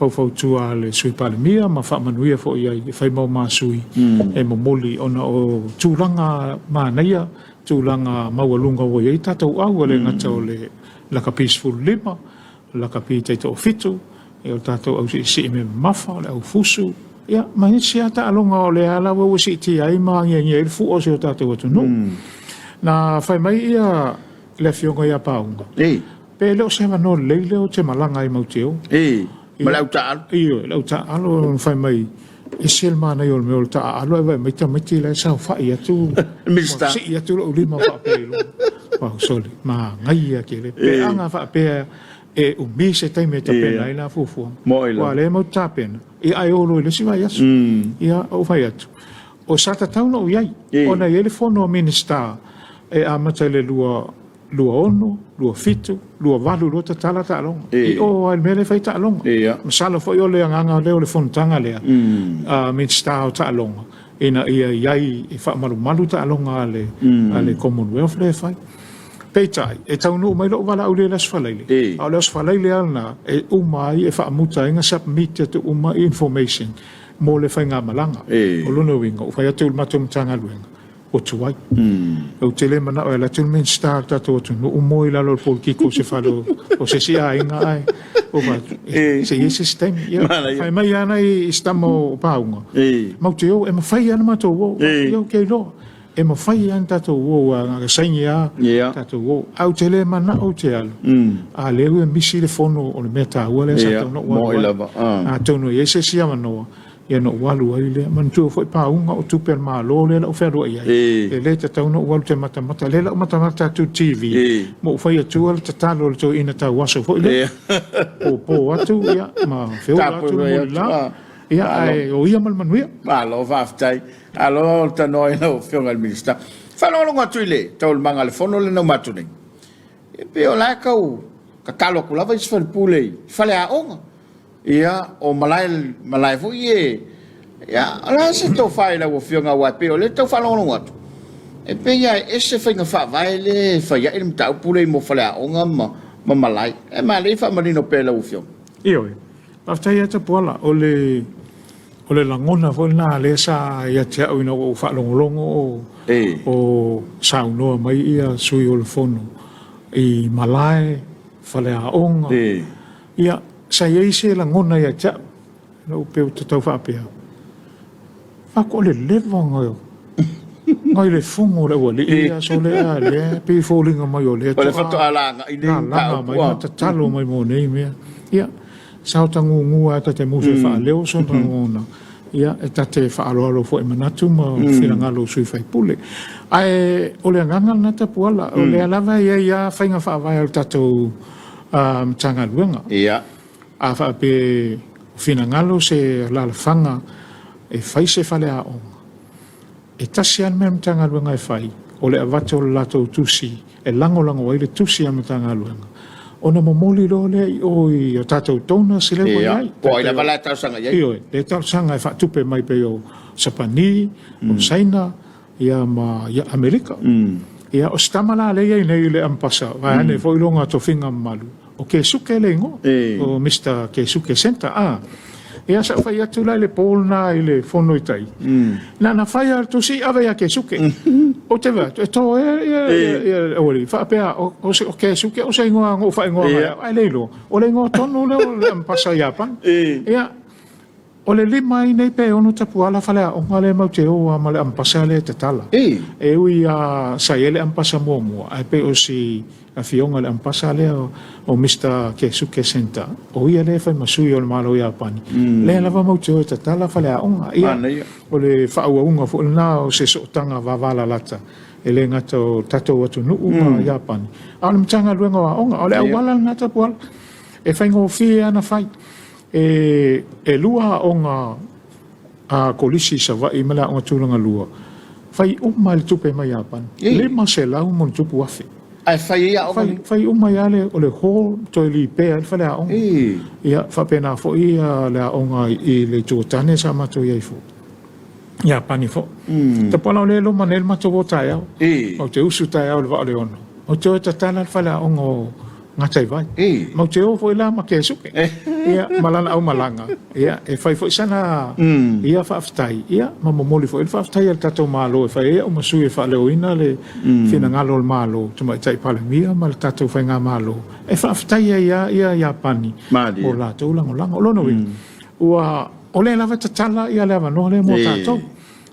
fau tua le sui pale mia ma fa manuia fo ia i fai mau masui e mo moli ona o tūlanga mānaia tūlanga maualunga o iei tātou au le ngata o le laka peaceful lima laka pi teito o fitu e o tātou au si me mafa le au fusu ia mai si ata alonga o le ala wo si ti ai ma nge fu o se o tātou atu no na fai mai ia le fionga ia paunga pe leo se no leile o te malanga i mauteo ma lau ta io lau ta alo fai mai e sel mana yo me ta alo e mai ta mai le sa fa ia tu mista si ia tu lo lima fa pe lo wa soli ma ngai ia ke le pe anga fa pe e o mi se tai me ta pe lai la fu wa le mo ta pen e ai o lo le si vai asu ia o vai atu o sata tau no iai ona ele fono minista e amata le lua ono, lua fitu, lua walu lo ta tala ta alonga. I o al mele fai ta alonga. Masalo fo yo le anganga leo le fontanga lea. Minsta o ta alonga. Ina ia iai e wha malu ta alonga ale Commonwealth le fai. Peitai, e tau nu mai lo wala au le las falaile. Au las falaile alna e umai e wha muta inga submit te umai information mo le fai ngā malanga. O lono winga, o fai atu matum tanga luenga. O tuai. O te le mana o e la tulmen star tato o tunu umoi lalo pol kiko se falo o se si a inga ai o va se ese stem ia fai mai ana i stamo paunga mau te o e ma fai ana mato o yo ke lo e ma fai ana tato o a sainia tato o au te le mana o te al a le o misi le fono o le meta o le sa no mo ilava a tono ese si amano ia no walu ai le man tu foi paunga o tuper malo le o ferro ia le te tau no walu te mata le la mata tu TV mo foi tu al te talo to ina ta waso foi le po atu ia ma feu atu la ia ai o ia mal manuia alo vaftai alo ta noi no feu al ministra fa lo ngo tu le tol manga le fono le no matu ni e pe o la kau ka kalo kula vai sfal pule fale a onga ia o malai fu ie ia ala se to fai la wo fionga wa pe o le to fa lo ngo e pe ia ese fa nga fa vai le fa ia im tau pule mo fa la onga ma malai e ma le fa marino pe la wo fiong io after ia te pola o le langona fo na le sa ia te o no fa longo o sa no mai ia sui o le fono i malai fa la onga ia sa ye se la ngona ya cha no pe to to fa pe fa ko le ngo ngai le fungo le wali ia so le ale pe falling mai o le to fa to ala nga ide ta mai ta talo mai mo nei me ia sa tangu ngua ta te muso fa le o so ngona ia e ta te fa alo fo e manatu ma fina ngalo sui fai pule ai o le nganga na ta puala o le lava ia fa nga fa vai al tato tanga luenga ia a fa pe fina ngalo se la fanga e fai se fale a o e tasian mem tanga luenga e fai o le avato lato tusi e lango ai le tusi am tanga luenga ona momoli lo le o i tato tona se le mai po ina bala ta sanga ia io le ta sanga e fa tupe mai pe o sapani o saina ia ma ia amerika ia o stamala le ia nei le ampasa va ne foi longa to finga malu o ke suke lengo o Mr. ke suke senta ia sa fai atu le polna i le fono i tai na fai atu si ave ya ke suke o te va to o li fa pe o ke suke o se ngoa ngo fa ngoa ai lelo o le ngo tonu le pasa Japan ia o le lima i nei pe onu tapu ala fale o ngale mau te o amale ampasa le te tala e ui sa ele ampasa momo ai pe o si a fionga le ampasa le o Mr. Keisuke Senta o ia le fai masui o le malo Japani le lava mau te o te tala fale a onga ia o le whaua unga fu na o se sotanga wavala lata e le ngata o tato watu nuu ma Japani a le mtanga luenga wa onga o le awala ngata puala e fai ngō fie ana fai e lua onga a kolisi sa vai mala onga tulanga lua fai le tupe mai Japan le masela o mon tupu afi ai fai ia onga fai ya le o le hall to li pe al fale onga ia fa pena fo ia le onga i le totane sa mato ia fo Japan fo te pona le lo manel mato vota ia o te usu ta ia o le va le ono o te tala fale onga ngatai vai mau te o foi la ma ke suke ia malana au malanga ia e fai foi sana ia fa aftai ia ma momoli foi fa aftai al tato malo e fai o masu e fa leoina le fina ngalo al malo tuma tai pala mia mal tato fai nga malo e fa aftai ia pani o la to lang o lono wi ua ole lava tatala ia lava no le mo tato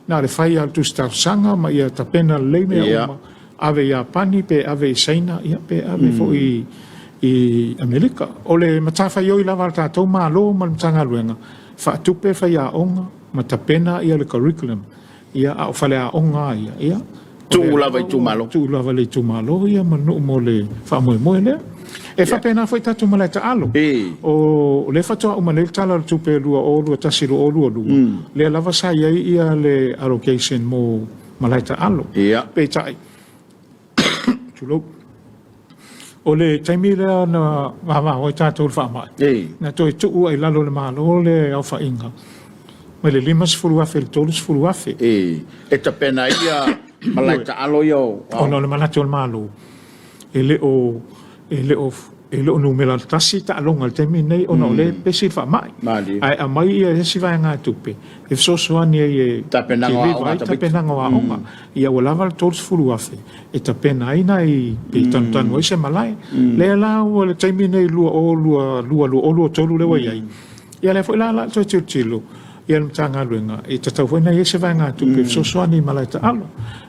na le fai al tu star sanga ma ia tapena le me ave ia pani pe ave saina ia pe ave foi i Amerika ole matafa yo ila valta to malo man tanga luenga fa tupe fa ya onga matapena ia le curriculum ia a fale a onga ia tu lava le tu malo ia manu mole fa mo le e fa pena foi tatu maleta alo o le fa to o manel tala tupe lua o lua tasiru o lua le lava sa ia le allocation mo maleta alo pe tai tulo o le taimi lea na mama o tātou whaamai. Na toi tuu ai lalo le malo le au whainga. Mai le 5 afe, le 3 afe. E ta pena ia malai ta alo iau. O no le manate o le malo. E le o numela tasi ta alonga le taimi nei o no le pesi whaamai. Ai a mai ia hesi vai ngā tupe. E fsosoani e ta pena ngā onga. Ia o lava le 3 afe. E ta pena ina i pe tanu se malai le la o le taimi nei lua tolu le wai ai ia le foi la to tilo ia le tanga luenga e ta tau foi na se vai nga tu pe so soani malai ta alo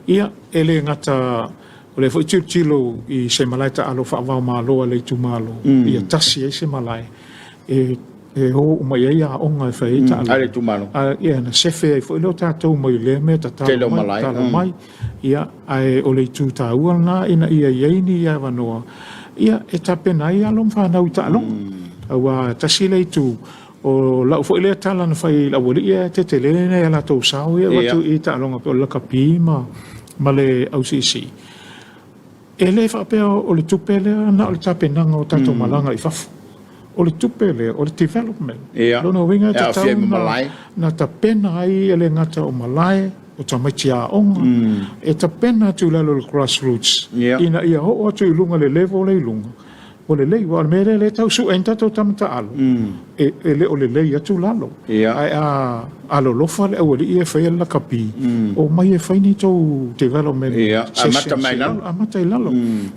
ia ele ngata o le foi tilo i se malai ta alo fa va malo le tu malo ia tasi se malai e ho mai ia onga fai ta ale tu malo ia na sefe foi lo ta tu mai le me ta mai ia ai o le tu ta uana ina ia ni ia vanoa ia e ta pena ia lom fa na uta long awa ta sile tu o la foi le tala na fai la woli ia te le ne la to sao ia watu i ta long o la kapi ma le au si e le fa pe o le tu pele na o ta pena o ta to malanga i fafu o le tupele, o le development. Lono winga ta tau na ta pena ai ele ngata o malai, o ta maitia onga. E ta pena tu lalo le grassroots. Ina ia ho atu i lunga le levo le lunga. O le lei, wa mere le tau su enta tau tamata alo. E le o le lei atu lalo. Ai a alo lofa le au li e fai la kapi. O mai e fai ni tau development. Amata mai lalo. Amata i lalo.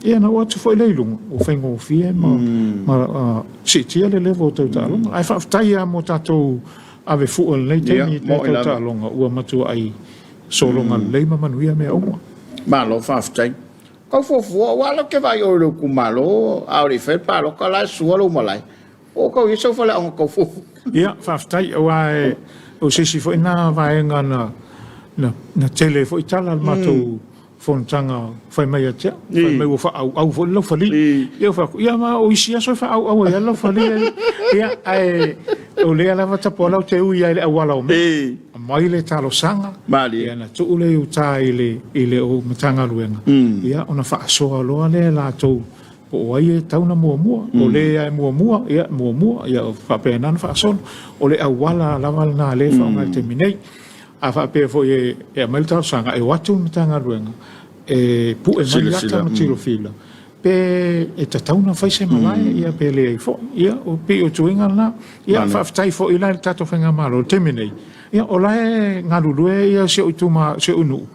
Ia na watu fai le lunga. O fai ngofie ma si tia le levo tau talonga. Ai whaftai a mo tatou ave fuo le teimi tau talonga. Ua matu ai solonga leima manuia mea onga. Malo whaftai. Kau fofua wala ke vai o ku malo a ri fe pa lo kala sualo malai o kau iso fala on kau fofu ia faftai o sisi fo ina vai ngana na tele fo itala mato fontanga fai mai atia fai mai fa au fo lo fali ia ma o isia so fa au ia lo fali ia ai o le ala vata pola te u ia le awala o me mai le talo sanga ia na tu le u tai ile o matanga luenga ia ona fa so lo le la tu o ai tau na mua o le ai mua ia fa pena fa so o le awala lava na le fa nga terminate a fa pe fo e mai talo sanga e watu matanga luenga e pu e mai ata matiro fila pe e tatauna fai se malai ia pe le fo ia o pe o tuinga na ia fa ftai fo ila tato fenga malo terminate ia ola e ngalulue ia se utuma se unu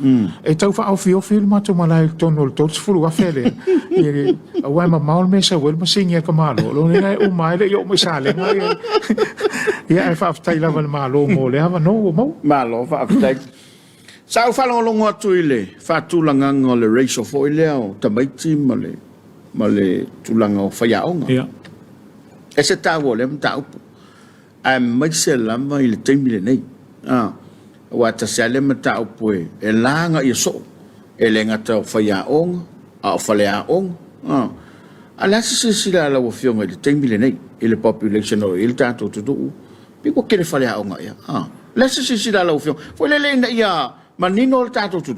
e tau fa au fio filma to malai tono tots fulu a fele e wa ma maul me sa wel ma singa ka malo lo ni o mai le yo me sale ia fa ftai la val malo mo le ava no mo malo fa ftai sa fa lo ngo tuile fa tulanga ngole racial fo ile o tamaiti male tulanga o fa ya onga ia e se ta wo le mta ai mai se la mai le temile nei wa ta sale mata opue e langa i so e lenga ta fa ya on a fa le a on ala se sila la wo fionga le temile nei e le population o il tanto tu pi ko ke le fa le a on ya la se sila la wo fionga fo le na ya manino le tanto tu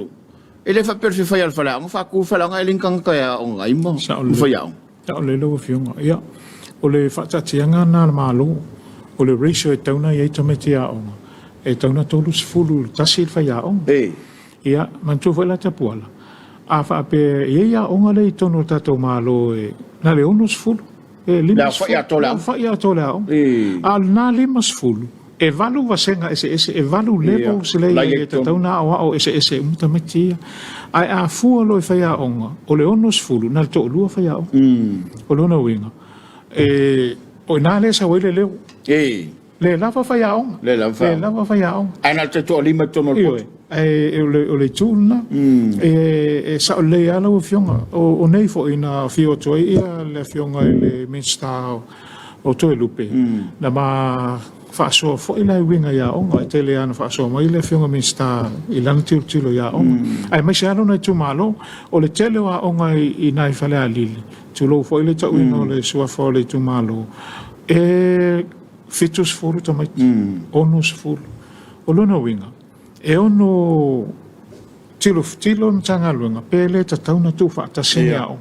e le fa per fa ya fa la on fa ku fa la ngai linkang ka ya on ai mo fa ya on ta le lo fionga ya o le fa ta tianga na malo o le ratio e tauna i tamete a on e tauna tolu sfulu tasi fa ya on ia man tu la ta puala a fa pe ia onga le tono tato malo na le onos fulu la fa ia tola fa ia tola al na lima fulu e valu vasenga ese e valu lepo se le e tato na o ese mutameti ai a fu lo fa ia onga o le onos fulu na to lu fa ia o lo na winga o na le sa wele le le lava fa ia onga le lava fa ia onga ana te to lima tono o le tūna sa o le ala o fionga o nei fo ina fio toi ia le fionga i le minsta o toi lupe na ma whaasoa fo i lai winga ia onga i te le ana whaasoa ma i le fionga minsta i lana tilo ia onga ai mai se alo nei tūmalo o le tele wa onga i nai whale a lili tulo fo i le tau ino le sua fo le tūmalo fitus furu tamaiti onus furu o lona winga e ono tilo ntanga luenga pele tatauna tu fa tasia o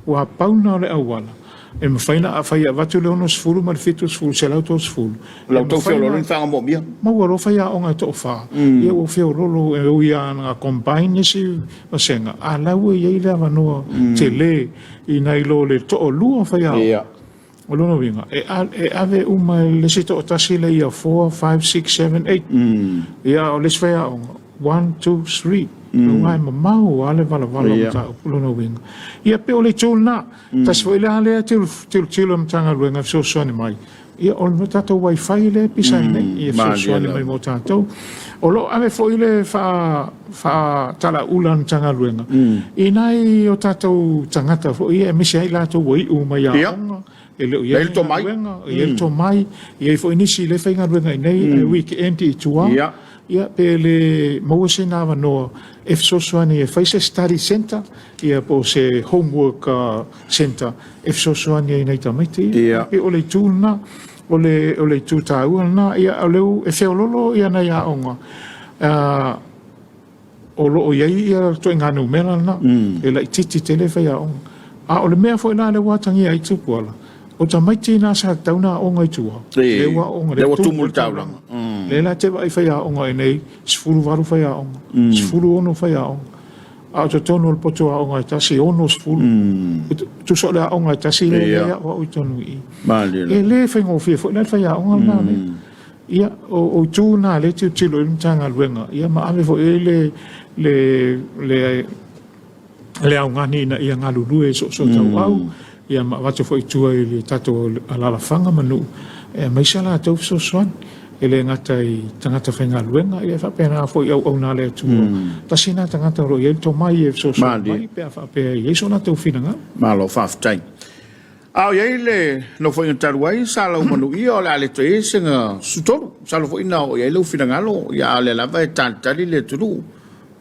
wa pauna le awala e mfaina afai avatu le ono sfulu mal fitu sfulu se lauto sfulu lauto fe lo ntanga mo bia ma wa fa ya onga to fa e o fe lo e o ya na combine si osenga ala we ye le avano tele ina ilo le to lu fa ya o lona winga e ave uma le sito tasile ia 4 5 6 7 8 ia o le sfea onga 1 2 3 no ai mamau ale vala mata lona winga ia pe o le tolna tas foi le ale til mtanga luenga so sone mai ia o le tato wifi le pisaine ia so sone mai mo tato o lo ave foi le fa tala ulan tanga luenga inai o tato tangata foi ia misi ai lato wei uma ia ele to mai ele to mai e foi inisi le fenga luenga nei weekend i tua ia pe le mawase na no if so swani e face study center ia po se homework center if so swani nei tamiti e o le tuna o le tuta na ia o le e fe lolo ia na ia onga o lo ia ia to nganu mera na e la titi tele fa ia onga a o le mea foi na le watangi ai tupuala o tamaiti na sa tauna onga i tua le wa onga le tumul taula le la te vai fai onga nei sfulu varu fai onga sfulu ono fai onga a to tono el poto onga tasi ono sfulu tu so la onga tasi le ya o tonu i e le fai ngo fie fo le fai onga na le ia o tu na le tu tilo mtanga luenga ia ma ave fo le onga ni na ia ngalulu e so tau au ia ma watu fo itua i le tato alala fanga manu e maisala tau so swan ele ngata i tangata whenga luenga i e whapena fo i au na le tu tasina tangata ro i to mai e so swan mai pe a whapea i eiso na tau whinanga malo whaftai au iei le no fo i taruai sa lau manu i o le ale to e senga sutoru sa lau fo i na o iei lau whinanga lo i a le lava e tantari le turu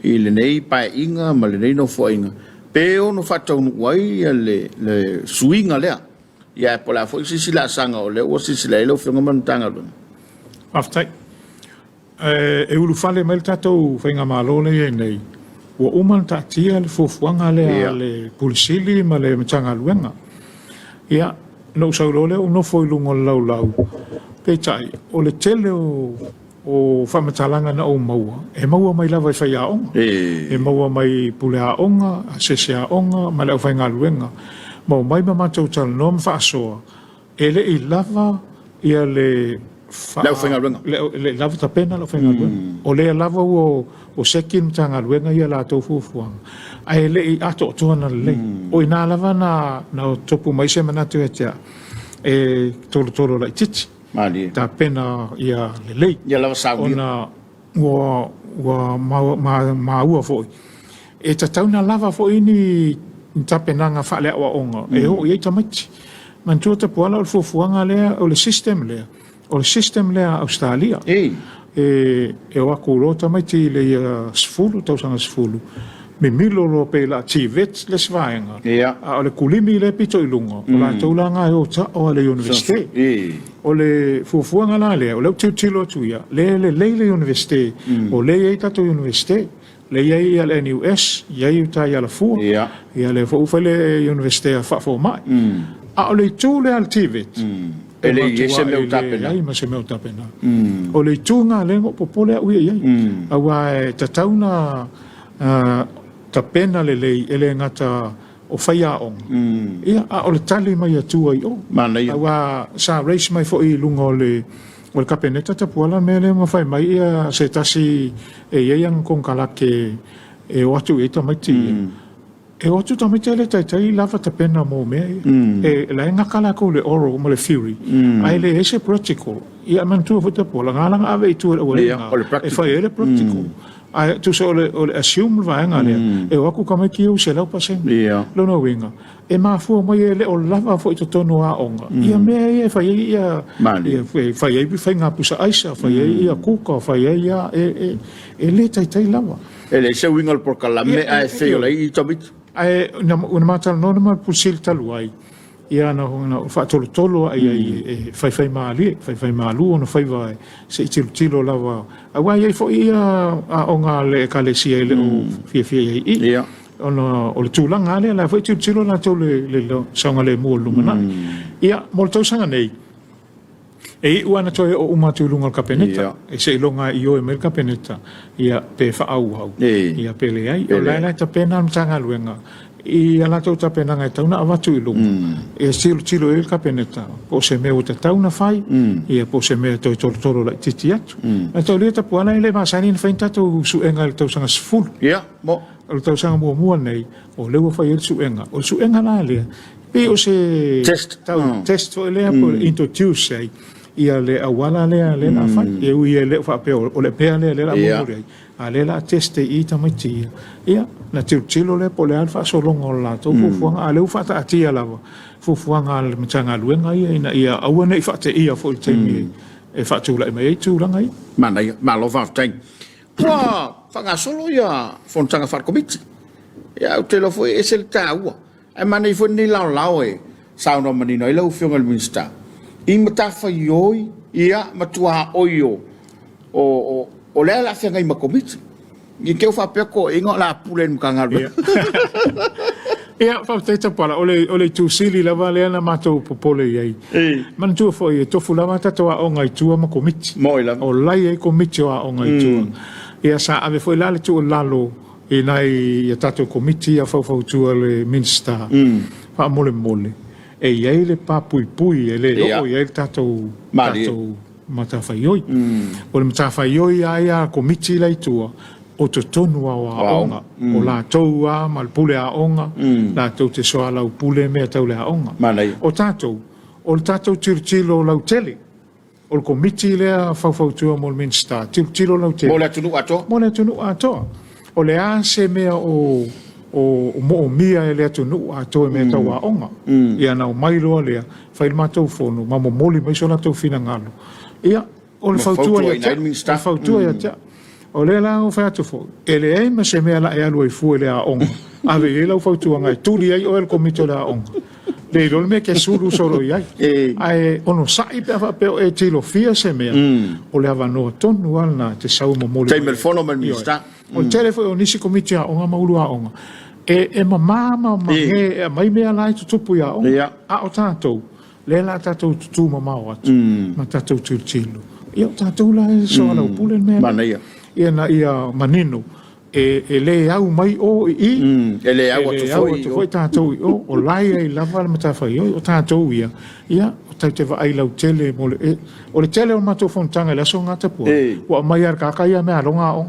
i le nei pae inga ma le nei no fo inga peo no fatau no wai le suinga lea ia po la fo sisi la sanga o le o sisi la lo fenga man tanga lo aftai e ulu fale mel tatou fenga malo le nei o uman ta tia le fofuanga le pulisili ma le mtanga luenga ia no sauro le no foi lungo lau pe tai o le tele o whamatalanga na o maua. E maua mai lawa i whai a onga. E maua mai pule a onga, a sese a onga, ma leo whai ngā luenga. Mau mai mamatau tala nom whaasoa. E le i lava ia le... Leo whai ngā luenga. Le lava ta pena leo whai ngā luenga. O le lava o sekin ta ngā luenga ia la tau fufuanga. A e le i ato o tuana le. O i nā lava na topu mai se manatu e tia. E tolo la i titi. Ta pena ia lelei. Ia lava sawi. Ona ua maua foi. E ta tauna lava foi ni ta penanga whale awa onga. E ho iei tamaiti. Mantua ta puala o le fufuanga lea o le system lea. O le system lea Australia. E wako lo tamaiti le ia sfulu, tausanga sfulu. Me milo lo pe la tivet le svaenga. O le kulimi le pito i lunga. O la taulanga e o ta o le universite. O le fufuanga la lea, o le tilo tuia. Le universite. O le ei tato universite. Le ei al NUS, ei uta i ala fua. Ia le fuufa le universite a fafo mai. A o le tu le al tivet. E le i se meu tapena. Ai, ma se meu tapena. O le tu ngā lengo popole a uia iei. Awa e tatauna tapena le ele ngata o whaia ong. Ia, o le tali mai atua i o. Awa sa race mai fo i lunga o le kapeneta tapuala me le mawhai mai ia se tasi e ieiang kong kalake e o atu e tamaiti ia. E o atu tamaiti le taitai lava tapena mo mea ia. E la inga kalako le oro mo le theory. Ai le ese practical. Ia mantua fo tapuala ngalanga ave i tua e whai ele practical. Ai tu so le assume vaenga le e waku kama ki u se lau pasen lo no winga e ma fu mai le o lava fo to tonu a onga ia me e fa ia fa ia bi fainga pusa aisa fa ia kuka fa ia e le tai lava e le se winga por kalame a fe le i tobit ai una mata no ma pusil taluai ia na fa tolo ai fai malu no fai vai se tilo lava ai ai fo ia a onga le kalesia le o fie ia ona o le tulanga le la fo tilo na tole le sanga le mo lumana ia molto sanga nei e uana toe o uma tulunga kapeneta e se longa io e mer kapeneta ia pe fa au ia pele ai o la ta pena mtanga luenga i ala tau tapena ngai tauna awatu i lunga. E tilo e kapeneta. Po se mea uta tauna fai, ia po se mea toi toro la titi atu. A tau lea tapuana i le masani na fain tatou suenga le tau sanga sifulu. Ia, mo. O le tau sanga mua nei, o leua fai el suenga. O suenga la lea. Pe o se... Test. Test o lea po introduce ai. Ia le awala lea le la fai. E ui e le fa pe o le pea lea le la mumuri ai. A le la teste i tamaitia. Ia, na tilo le po le alfa solonga o lato. Fufuanga, a leu fata atia lava. Fufuanga le matanga luenga ia, ia awane i fata ia fo i teimi. E fata ula i mai ei tūranga i. Mana ia, malo whaftain. Kua, whanga solo ia, fontanga wharkomiti. Ia, au te lo foi ese le tā ua. E mana i foi ni lao e, sauna manino, i lau whionga le minsta. I matafa i oi, ia, matua oi o lea la whianga i makomiti. I keu whapeko ingo la pule ni kangaru. Ia, whawteita pala, ole tūsili lava lea na mātou popole iei. Man tua fo i tofu lava tatoa o ngai tua makomiti. Moi lava. O lai e komiti o ngai tua. Ia sa ave fo i lale tua lalo i nai ia tatou komiti a whawhau tua le minsta. Wha mole. E iei le pui e le o iei tatou matawhaioi. O le matawhaioi aia komiti lai tua. O te tonu a onga. O la tau a malpule a onga. La tau te soa lau pule mea tau le a onga. O tātou. O le tātou tiro lau tele. O le komiti lea whawhautua mo le minsta. Tiro lau tele. Mo le tunu atoa? Mo le tunu atoa. O le a se mea o mo mia e lea tunu atoa mea tau a onga. Ia nau mailoa lea. Whail mātou whonu. Mamo moli mai so la tau whina ngalo. Ia. O le whautua ia te. O le whautua ia te. O le la o fai atu fo. E le ei ma se mea la e alu e fu e le a onga. Ave e lau fautua ngai. Turi ai o el komito le a onga. Le ilol me ke suru soro iai. Ai ono sai pe awa peo e tilo fia se mea. O le awa noa tonu alna te sau mo moli. Te melfono man mista. O telefo o nisi komiti a onga maulu a onga. E ma mama he e mai mea lai tutupu a onga. A o tātou. Le la tātou tutu ma mau atu. Ma tātou tilo. Ia o tātou la e soa lau pulen mea. Mana ia. Ia na ia manino e le au mai o i e le au atu foi tātou i o lai ai lava le matawhai o tātou ia o tai te wa ai lau tele mo le o le tele o matou fontanga le aso ngata pua o mai ar kakai a mea longa o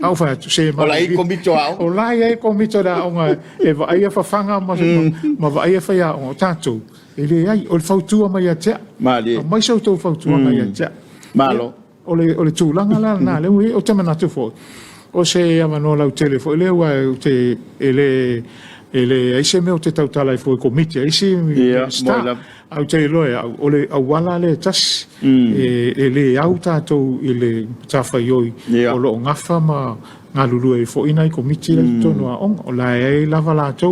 au whai atu se o lai komito au o lai ai komito da onga e wa ai a whawhanga ma wa ai a whai a o tātou e le ai o le whautua mai a tea mai sau tau whautua mai a tea malo o le tūlanga la na le ui o te manatu fo o se amano lau tele fo le ua te ele aise me o te tautala i fo i komiti aise sta au te loe o le awala le tas e le au tātou i le tawhaioi o lo ngafa ma ngā lulu e fo ina i komiti le tonu a onga o la e lava lātou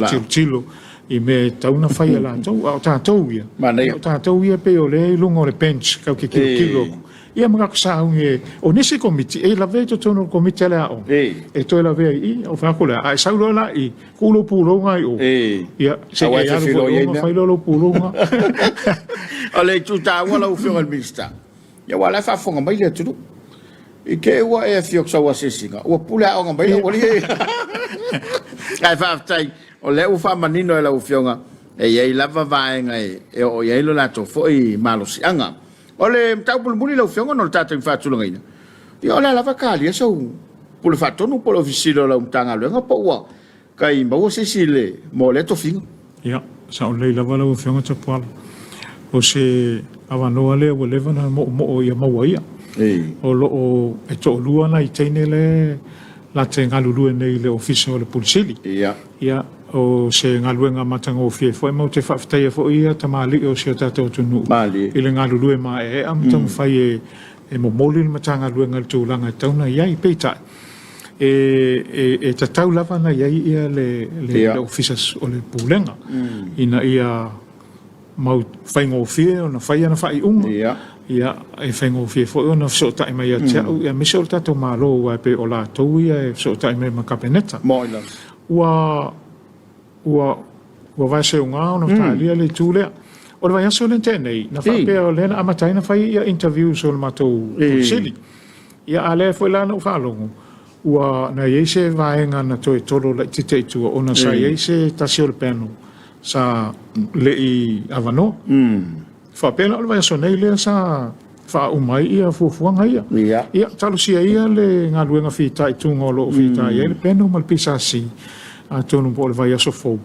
te tilo i me tauna whai a lātou o tātou ia o tātou ia pe o le lunga o le bench kau ki kilo ia mga kasaunge o nisi komiti e la veto tono komiti la o e to la ve i o fa kola ai saulo la i kulo pulonga i o ia se e ya lo fa lo pulonga ale tu ta wala u fio al mista ia wala fa fonga mai le tu Ike ua e fiok sa wa sesinga. Ua pula o nga mai o li. Ai fa tai o le u fa manino e la u fionga. E ye lava vaenga e o ye lo lato foi malosi anga. O le tau pulu muli la u fionga no tata i fa tulanga ina. Ia la lava kali e so pulu fa tonu pulu ofisilo la umtanga luenga po ua. Kai mau sesile mo le to finga. Ia, sa o le lava la u fionga ta puala. O se awanoa le o leva na mo ia maua ia. O lo o e to lua na i teine le la te ngalulu nei le ofisa o le pulisili. Ia. Ia o se ngaluenga matanga o fie foi mo te whaftaia fo ia ta mali o se tato tunu. Mali. I le ngalulu e ma e am tau whai e mo moli le matanga luenga le tūlanga e tauna iai peita. E ta tau lava na iai ia le ofisa o le pulenga. Ina ia mau whaingo fie o na whai ana whai unga. Ia. Ia e whaingo fie fo o na fsota i mai a tia. Ia mese o tato malo wa pe o la tau ia e fsota i mai ma kapeneta. Moila. Ua vai se unga o na whaalia le tūlea. O le vai aso le tēnei. Na whapea o lena amatai na whai ia interviews o le matou sili. Ia a lea fwoi lana o whaalongo. Ua na iei se vaenga na toi tolo la tite i tua. O na sa iei se tasi o le pēno sa le i avano. Whapea na o le vai aso nei lea sa wha umai ia fuafuanga ia. Ia talo sia ia le ngā luenga whita i tunga o loo whita ia le pēno malpisa si. A tonu po le vai aso fou.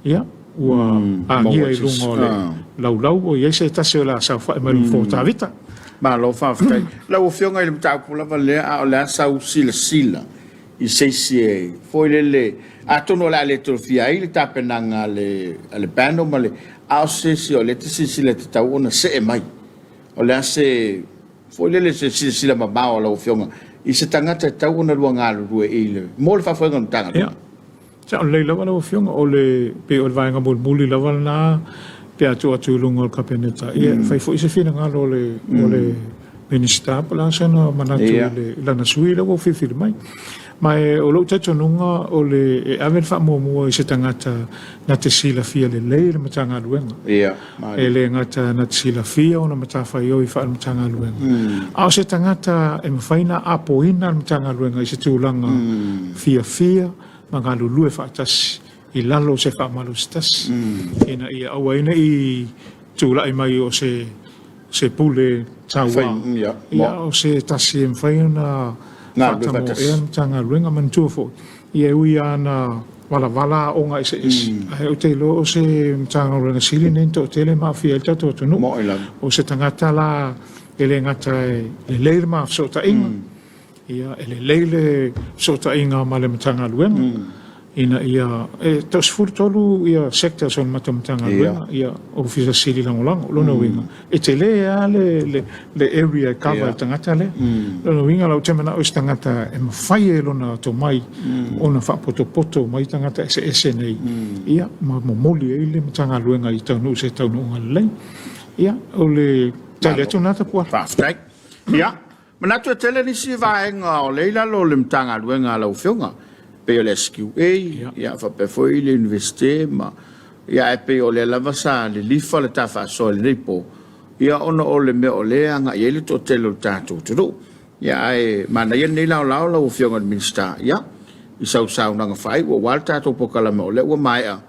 Ia, ua a ia i lunga o le lau o iei se tasi o la sa whae mai fo tawita. Ma lo whawhai. Lau o whionga i le mtau pula lea a o lea sau sila. I seisi e foi le a tonu la le trofia i le tapenanga le pano ma le a o seisi o le te sila te tau ona se e mai. O lea se foi le se sila ma bao lau o whionga. I se tangata tau ona lua ngālu rue i le. Mo le whawhai ngā tangata. Sa o le lava la fionga o le pe o vaenga muli lava na pe atu lunga o kapeneta. Ia fai fo se fina ngalo o le minister pala sana manatu le lana sui la o fifi mai. Mai o lo tato nunga o le aven fa mo se tangata na te sila fia le matanga luenga. Ia. E le ngata na te sila fia o na matafa i oi fa matanga luenga. A o se tangata e mawhaina apo ina matanga luenga i se tūlanga fia mga lulu e whaatasi i lalo se whaamalu stasi. Ina ia awa ina i tūla i mai o se pule tawa. Ia o se tasi e mwhai na whaatamo e an tanga luenga mantua fo. Ia ui ana wala o ngā isi. Ai o te lo o se tanga luenga sili nento o tele mawhia el tato tunu. O se tangata la ele ngata e leir mawhsota inga. Ia ele leile sota inga ma le matanga luenga. Ina ia tos furtolu ia sekta son matanga luenga ia ofisa sili langolango lona winga. E te le le area cover tangata le. Lona winga lau temana o tangata e mawhai e lona to mai ona whapoto mai tangata ese nei. Ia ma momoli e le matanga luenga i taunu se taunu unga lei. Ia o le tale atu nata pua. Whaftai. Ia. Manatu e tele nisi vaenga o leila lo le mtanga luenga lau whionga. Pe o le SQA, ia whape foi le universite, ma ia e pe o le lavasa le lifa le tafa so le ripo. Ia ono o le me o le anga ia le to tele o tātou turu. Ia e mana ia nei lau lau lau whionga le minsta. Ia, i sau nanga whai, ua wal tātou pokala me o le ua mai a.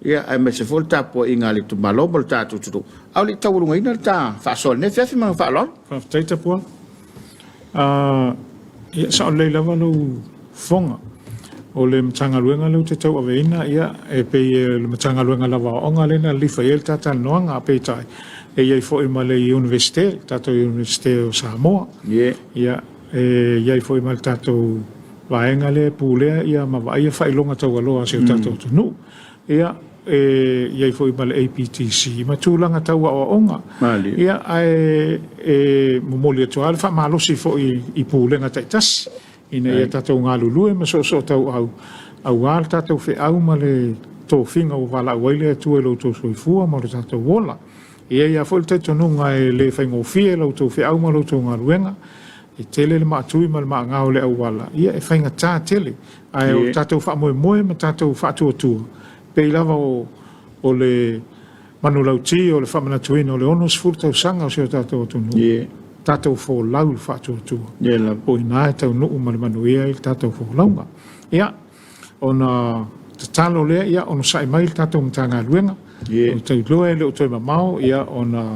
Ia e me se fol tapo inga le tu malobo le tātou turu. Au le taurunga ina le tā whaasole ne whiafi mga whaalon? Whaftaita pua. Ia sa o le lava lau whonga. O le matanga luenga lau te tau aveina ia e pei le matanga luenga lava onga lena lifa i el tata noanga a pei tai e iei fo ima le universite tato universite o Samoa ia e iei fo ima le tato vaenga le pulea ia ma vaia whailonga tau aloa se o tato tunu ia e iei fo ima le APTC ma tūlanga tau a onga ia e momoli atu ale wha malosi fo i pulenga taitasi ina ia tatou ngā lulue ma so tau au al tatou whi au ma le tō whinga o wala waile atu e lau tō soifua ma le tatou wola. Ia fo le tatou nunga e le whaingo fie lau tō whi au ma lau tō ngā luenga e tele le maatui ma le maa ngāo le au wala. Ia e whainga tā tele ai o tatou wha moe ma tatou wha atua. Pei lava o le manu lau ti o le wha manatuina o le onos furtau sanga o se o tatou atunu. tātou fō lau le whātua. Ia o ina e tau nuu ma le manuia i tātou fō launga. Ia, ona te talo lea, ia, ona sai mai le tātou mtanga luenga. O tau loe le o toi mamao, ia, ona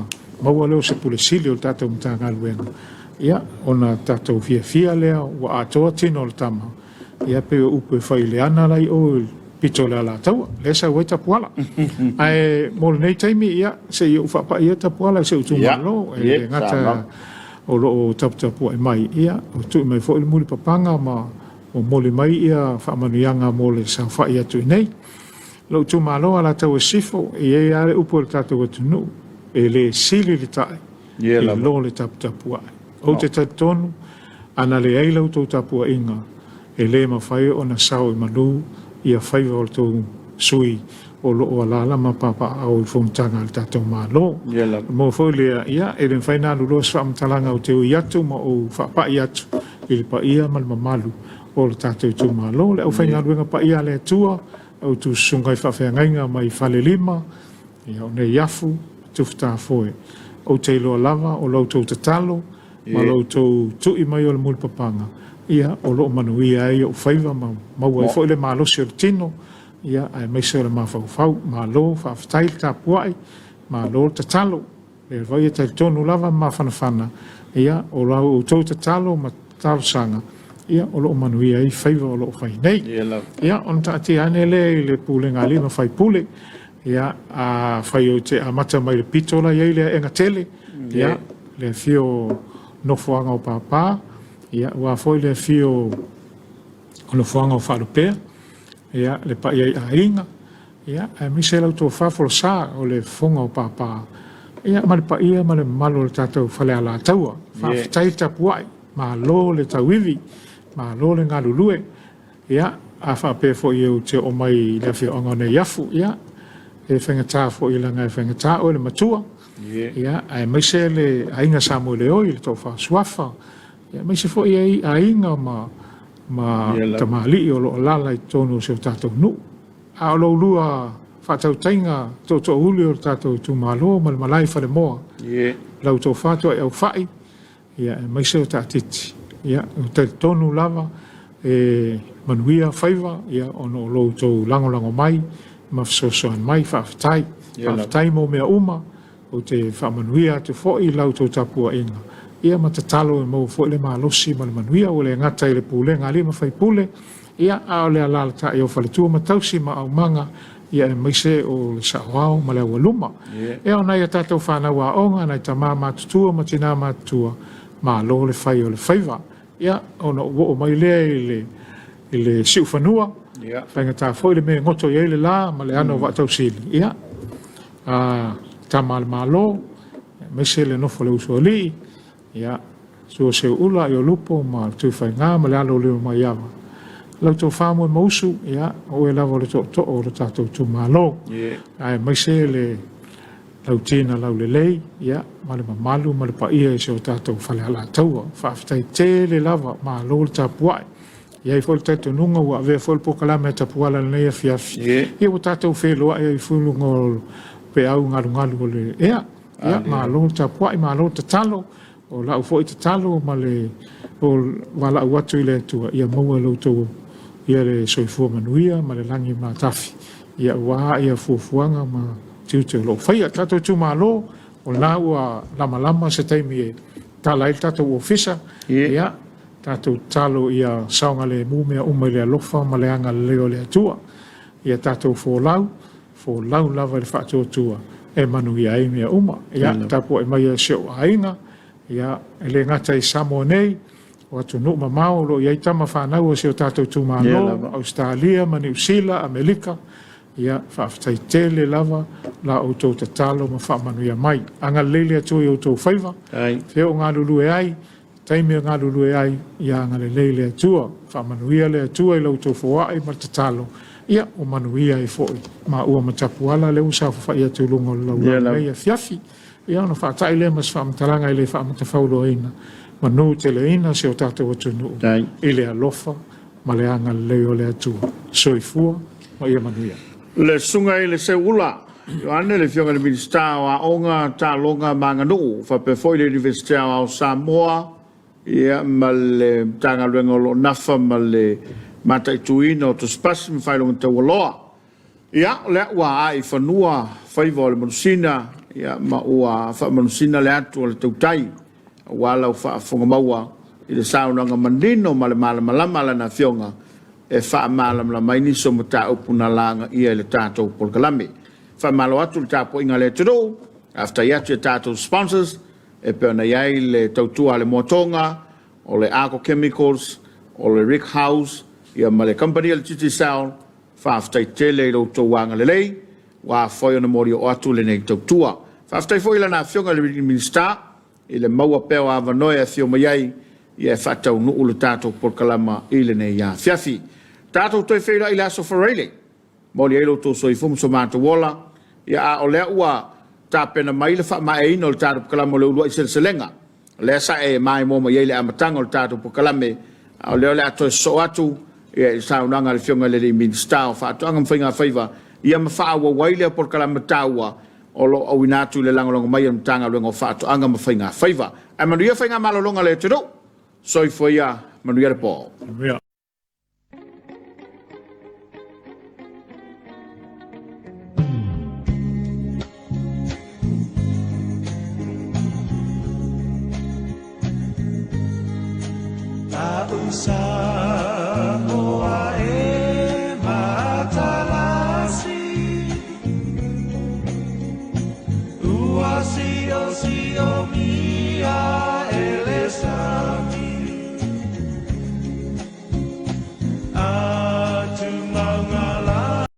maua leo se pule sili o le tātou mtanga luenga. Ia, ona tātou fia lea, wa atoa tino le tama. Ia, pe o upu e whai le ana lai o pito le ala taua, le sa wai tapuala. Ai, mo le nei taimi, ia, se i uwhapa ia tapuala, se utu malo, e ngata o loo tapua e mai, ia, o tu mai fo i muli papanga, ma o mole mai ia, whaamanuianga mo le sa whai atu i nei. Lo tu malo ala tau e sifo, e e are upu le tātou atu nu, e le sili le tae, e lo le tapua. O te tatonu, ana le eilau tau tapua inga, e le mawhai o na sao i manu, ia whaiva o tau sui o loo alala ma papa au i whomtanga le tātou malo. Mo fwoi lea ia, e le mwhaina luloa sa whamtalanga o te ui atu, ma o whapai atu, i le pa ia ma le mamalu o le tātou tu malo. Le au whaina luenga pa ia le atua, au tu sungai whawhiangainga mai whale lima, ia o ne iafu, tufta foe. O te loa lava, o lau tau tatalo, ma lau tau tui mai o le mulpapanga. Ia, o loo manuia e o whaiva maua i fo le malosi o le tino, ia, ai meise o le mawhau, malo, whawhtai le tapuai, malo le tatalo, le vai e tai tonu lava mawhanawhana, ia, o lau o tau tatalo ma talo sanga, ia, o loo manuia i whaiva o loo whai nei. Ia, on taati ane le pule ngā lima whai pule, ia, a whai o te amata mai le pitola, ia, le enga tele, ia, le fio nofuanga o pāpā, ia ua foi le fio o le fuanga o whalupea, ia le pa ia a inga, ia e mise lau tō whawholo sā o le fonga o pāpā, ia ma le pa ia ma le malo le tātou whale ala taua, whawhitai tapuai, ma lo le tauivi, ma lo le ngā lulue, ia a whape fo i au te o mai le fio anga ne iafu, ia e whengatā fo i langa e whengatā o le matua, ia e mise le a inga sa mo le oi, le tō whasuafa, ia mai se fo ia a inga ma tamali o lo lala i tonu se o tātou nu. A o lo lua whātau tainga tō uli o tātou tu malo ma le malai whale moa. Lau tō whātua e au whai, ia mai se o tātiti. Ia o te tonu lava e manuia whaiva, ia ono lo tō lango mai, ma whasosoan mai whawhitai. Whawhitai mo mea uma o te whamanuia te fhoi lau tō tapua inga. Ia matatalo e mau fo le malosi ma le manuia o le ngata i le pule ngā lima whai pule, ia a o le alala ta i o whaletua matausi ma au manga, ia e maise o le saoao ma le awaluma. Ia o nai a tātou whanau a onga, nai ta mā mātutua ma tina mātutua, ma lo le whai o le whaiva. Ia o na o mai lea i le siu whanua, whainga tā fo i le me ngoto i le la, ma le ano watau sili. Ia, ta mā le mālo, maise le nofo le uso li, ia so se ula i o lupo ma tu fai ngā ma le alo leo mai awa. Lau tō whāmua mausu, ia, o e lawa le tō o le tātou tu malo. Ai, mai se le lau tina lau le lei, ia, ma le mamalu, ma le paia e se o tātou whale ala taua. Whaafitai te le lava ma lo le tapuai. Ia i fol tātou nunga ua vea fol pokalame tapuala le nei a fiafi. Ia o tātou wheloa ia i fulunga o pe au ngalu o le ea. Ia, ma lo le tapuai, ma lo le talo. O la u foi te talo ma le o wala u atu i le tua ia maua lau tau ia le soifua manuia ma le langi ma tafi ia ua ia fuafuanga ma tiu te lo whaia tato tu ma lo o la ua lama se taimi e tala il tato ofisa ia tato talo ia saunga le mumea uma le alofa ma le anga leo le atua ia tato fo lau lava le whaatua tua e manuia e mea uma ia tapo e mai a seo ainga ia ele ngata i Samoa nei o atu nuk mamau lo iai tama whanau o se o tātou tūmano Australia, ma New Zealand, Amerika ia whaaftai tele lava la o tō tatalo ma whaamanu ia mai anga lele atu i o tō whaiva feo ngā lulu e ai taimi ngā lulu e ai ia anga lele atua whaamanu ia le atua i lau tō whaai ma tatalo ia o manu ia e foi ma ua matapuala le usa whai atu lungo lau nei a fiafi ia no whaatai le mas whaamutalanga i le whaamatawhaulo eina. Manu te le ina se o tātou atu nuu. I le alofa, ma le anga leo le atua. Soifua, ma ia manuia. Le sunga i le se ula, Ane le fionga le minista wa onga ta longa manga no fa pe foi le universite o Samoa ia mal tanga luenga lo nafa mal mata tuino to spas mi fai longa te waloa. Ia le wa ai fanua fai vol monusina ia ma ua fa monusina le atu le tautai wala fa fonga maua i le sauna nga mandino ma le malama la na fionga e fa malam la mai ni so mata opuna langa ia le tato polkalami. Fa malo atu le tapo inga le tiro after yatu tato sponsors e pe na yai le tautua le motonga o le Arco Chemicals o le Rick House ia ma le company le titi sound fa after tele lo to wanga le lei wa foi na mori o atu le nei tautua fa after foi la na fionga le minister i le maua peo a vanoia fio mai ia fa tau no le tato polkalama ile nei ya fiafi tato toi feila i la so forele moli elo to so i fum so mata wola ia o le ua tapena mai le fa mai no le tato polkalama le ulu i selenga le sa e mai mo mai le amatanga le tato polkalame o le ato so atu ia sa unanga le fionga le minister fa to ngam finga faiva ia ma fa wa waile polkalama tawa o lo o winatu le langolongo mai am tanga lo ngofa to anga ma finga faiva e manu ia finga malolonga le tiro so i foia manu ia po Yeah. Sa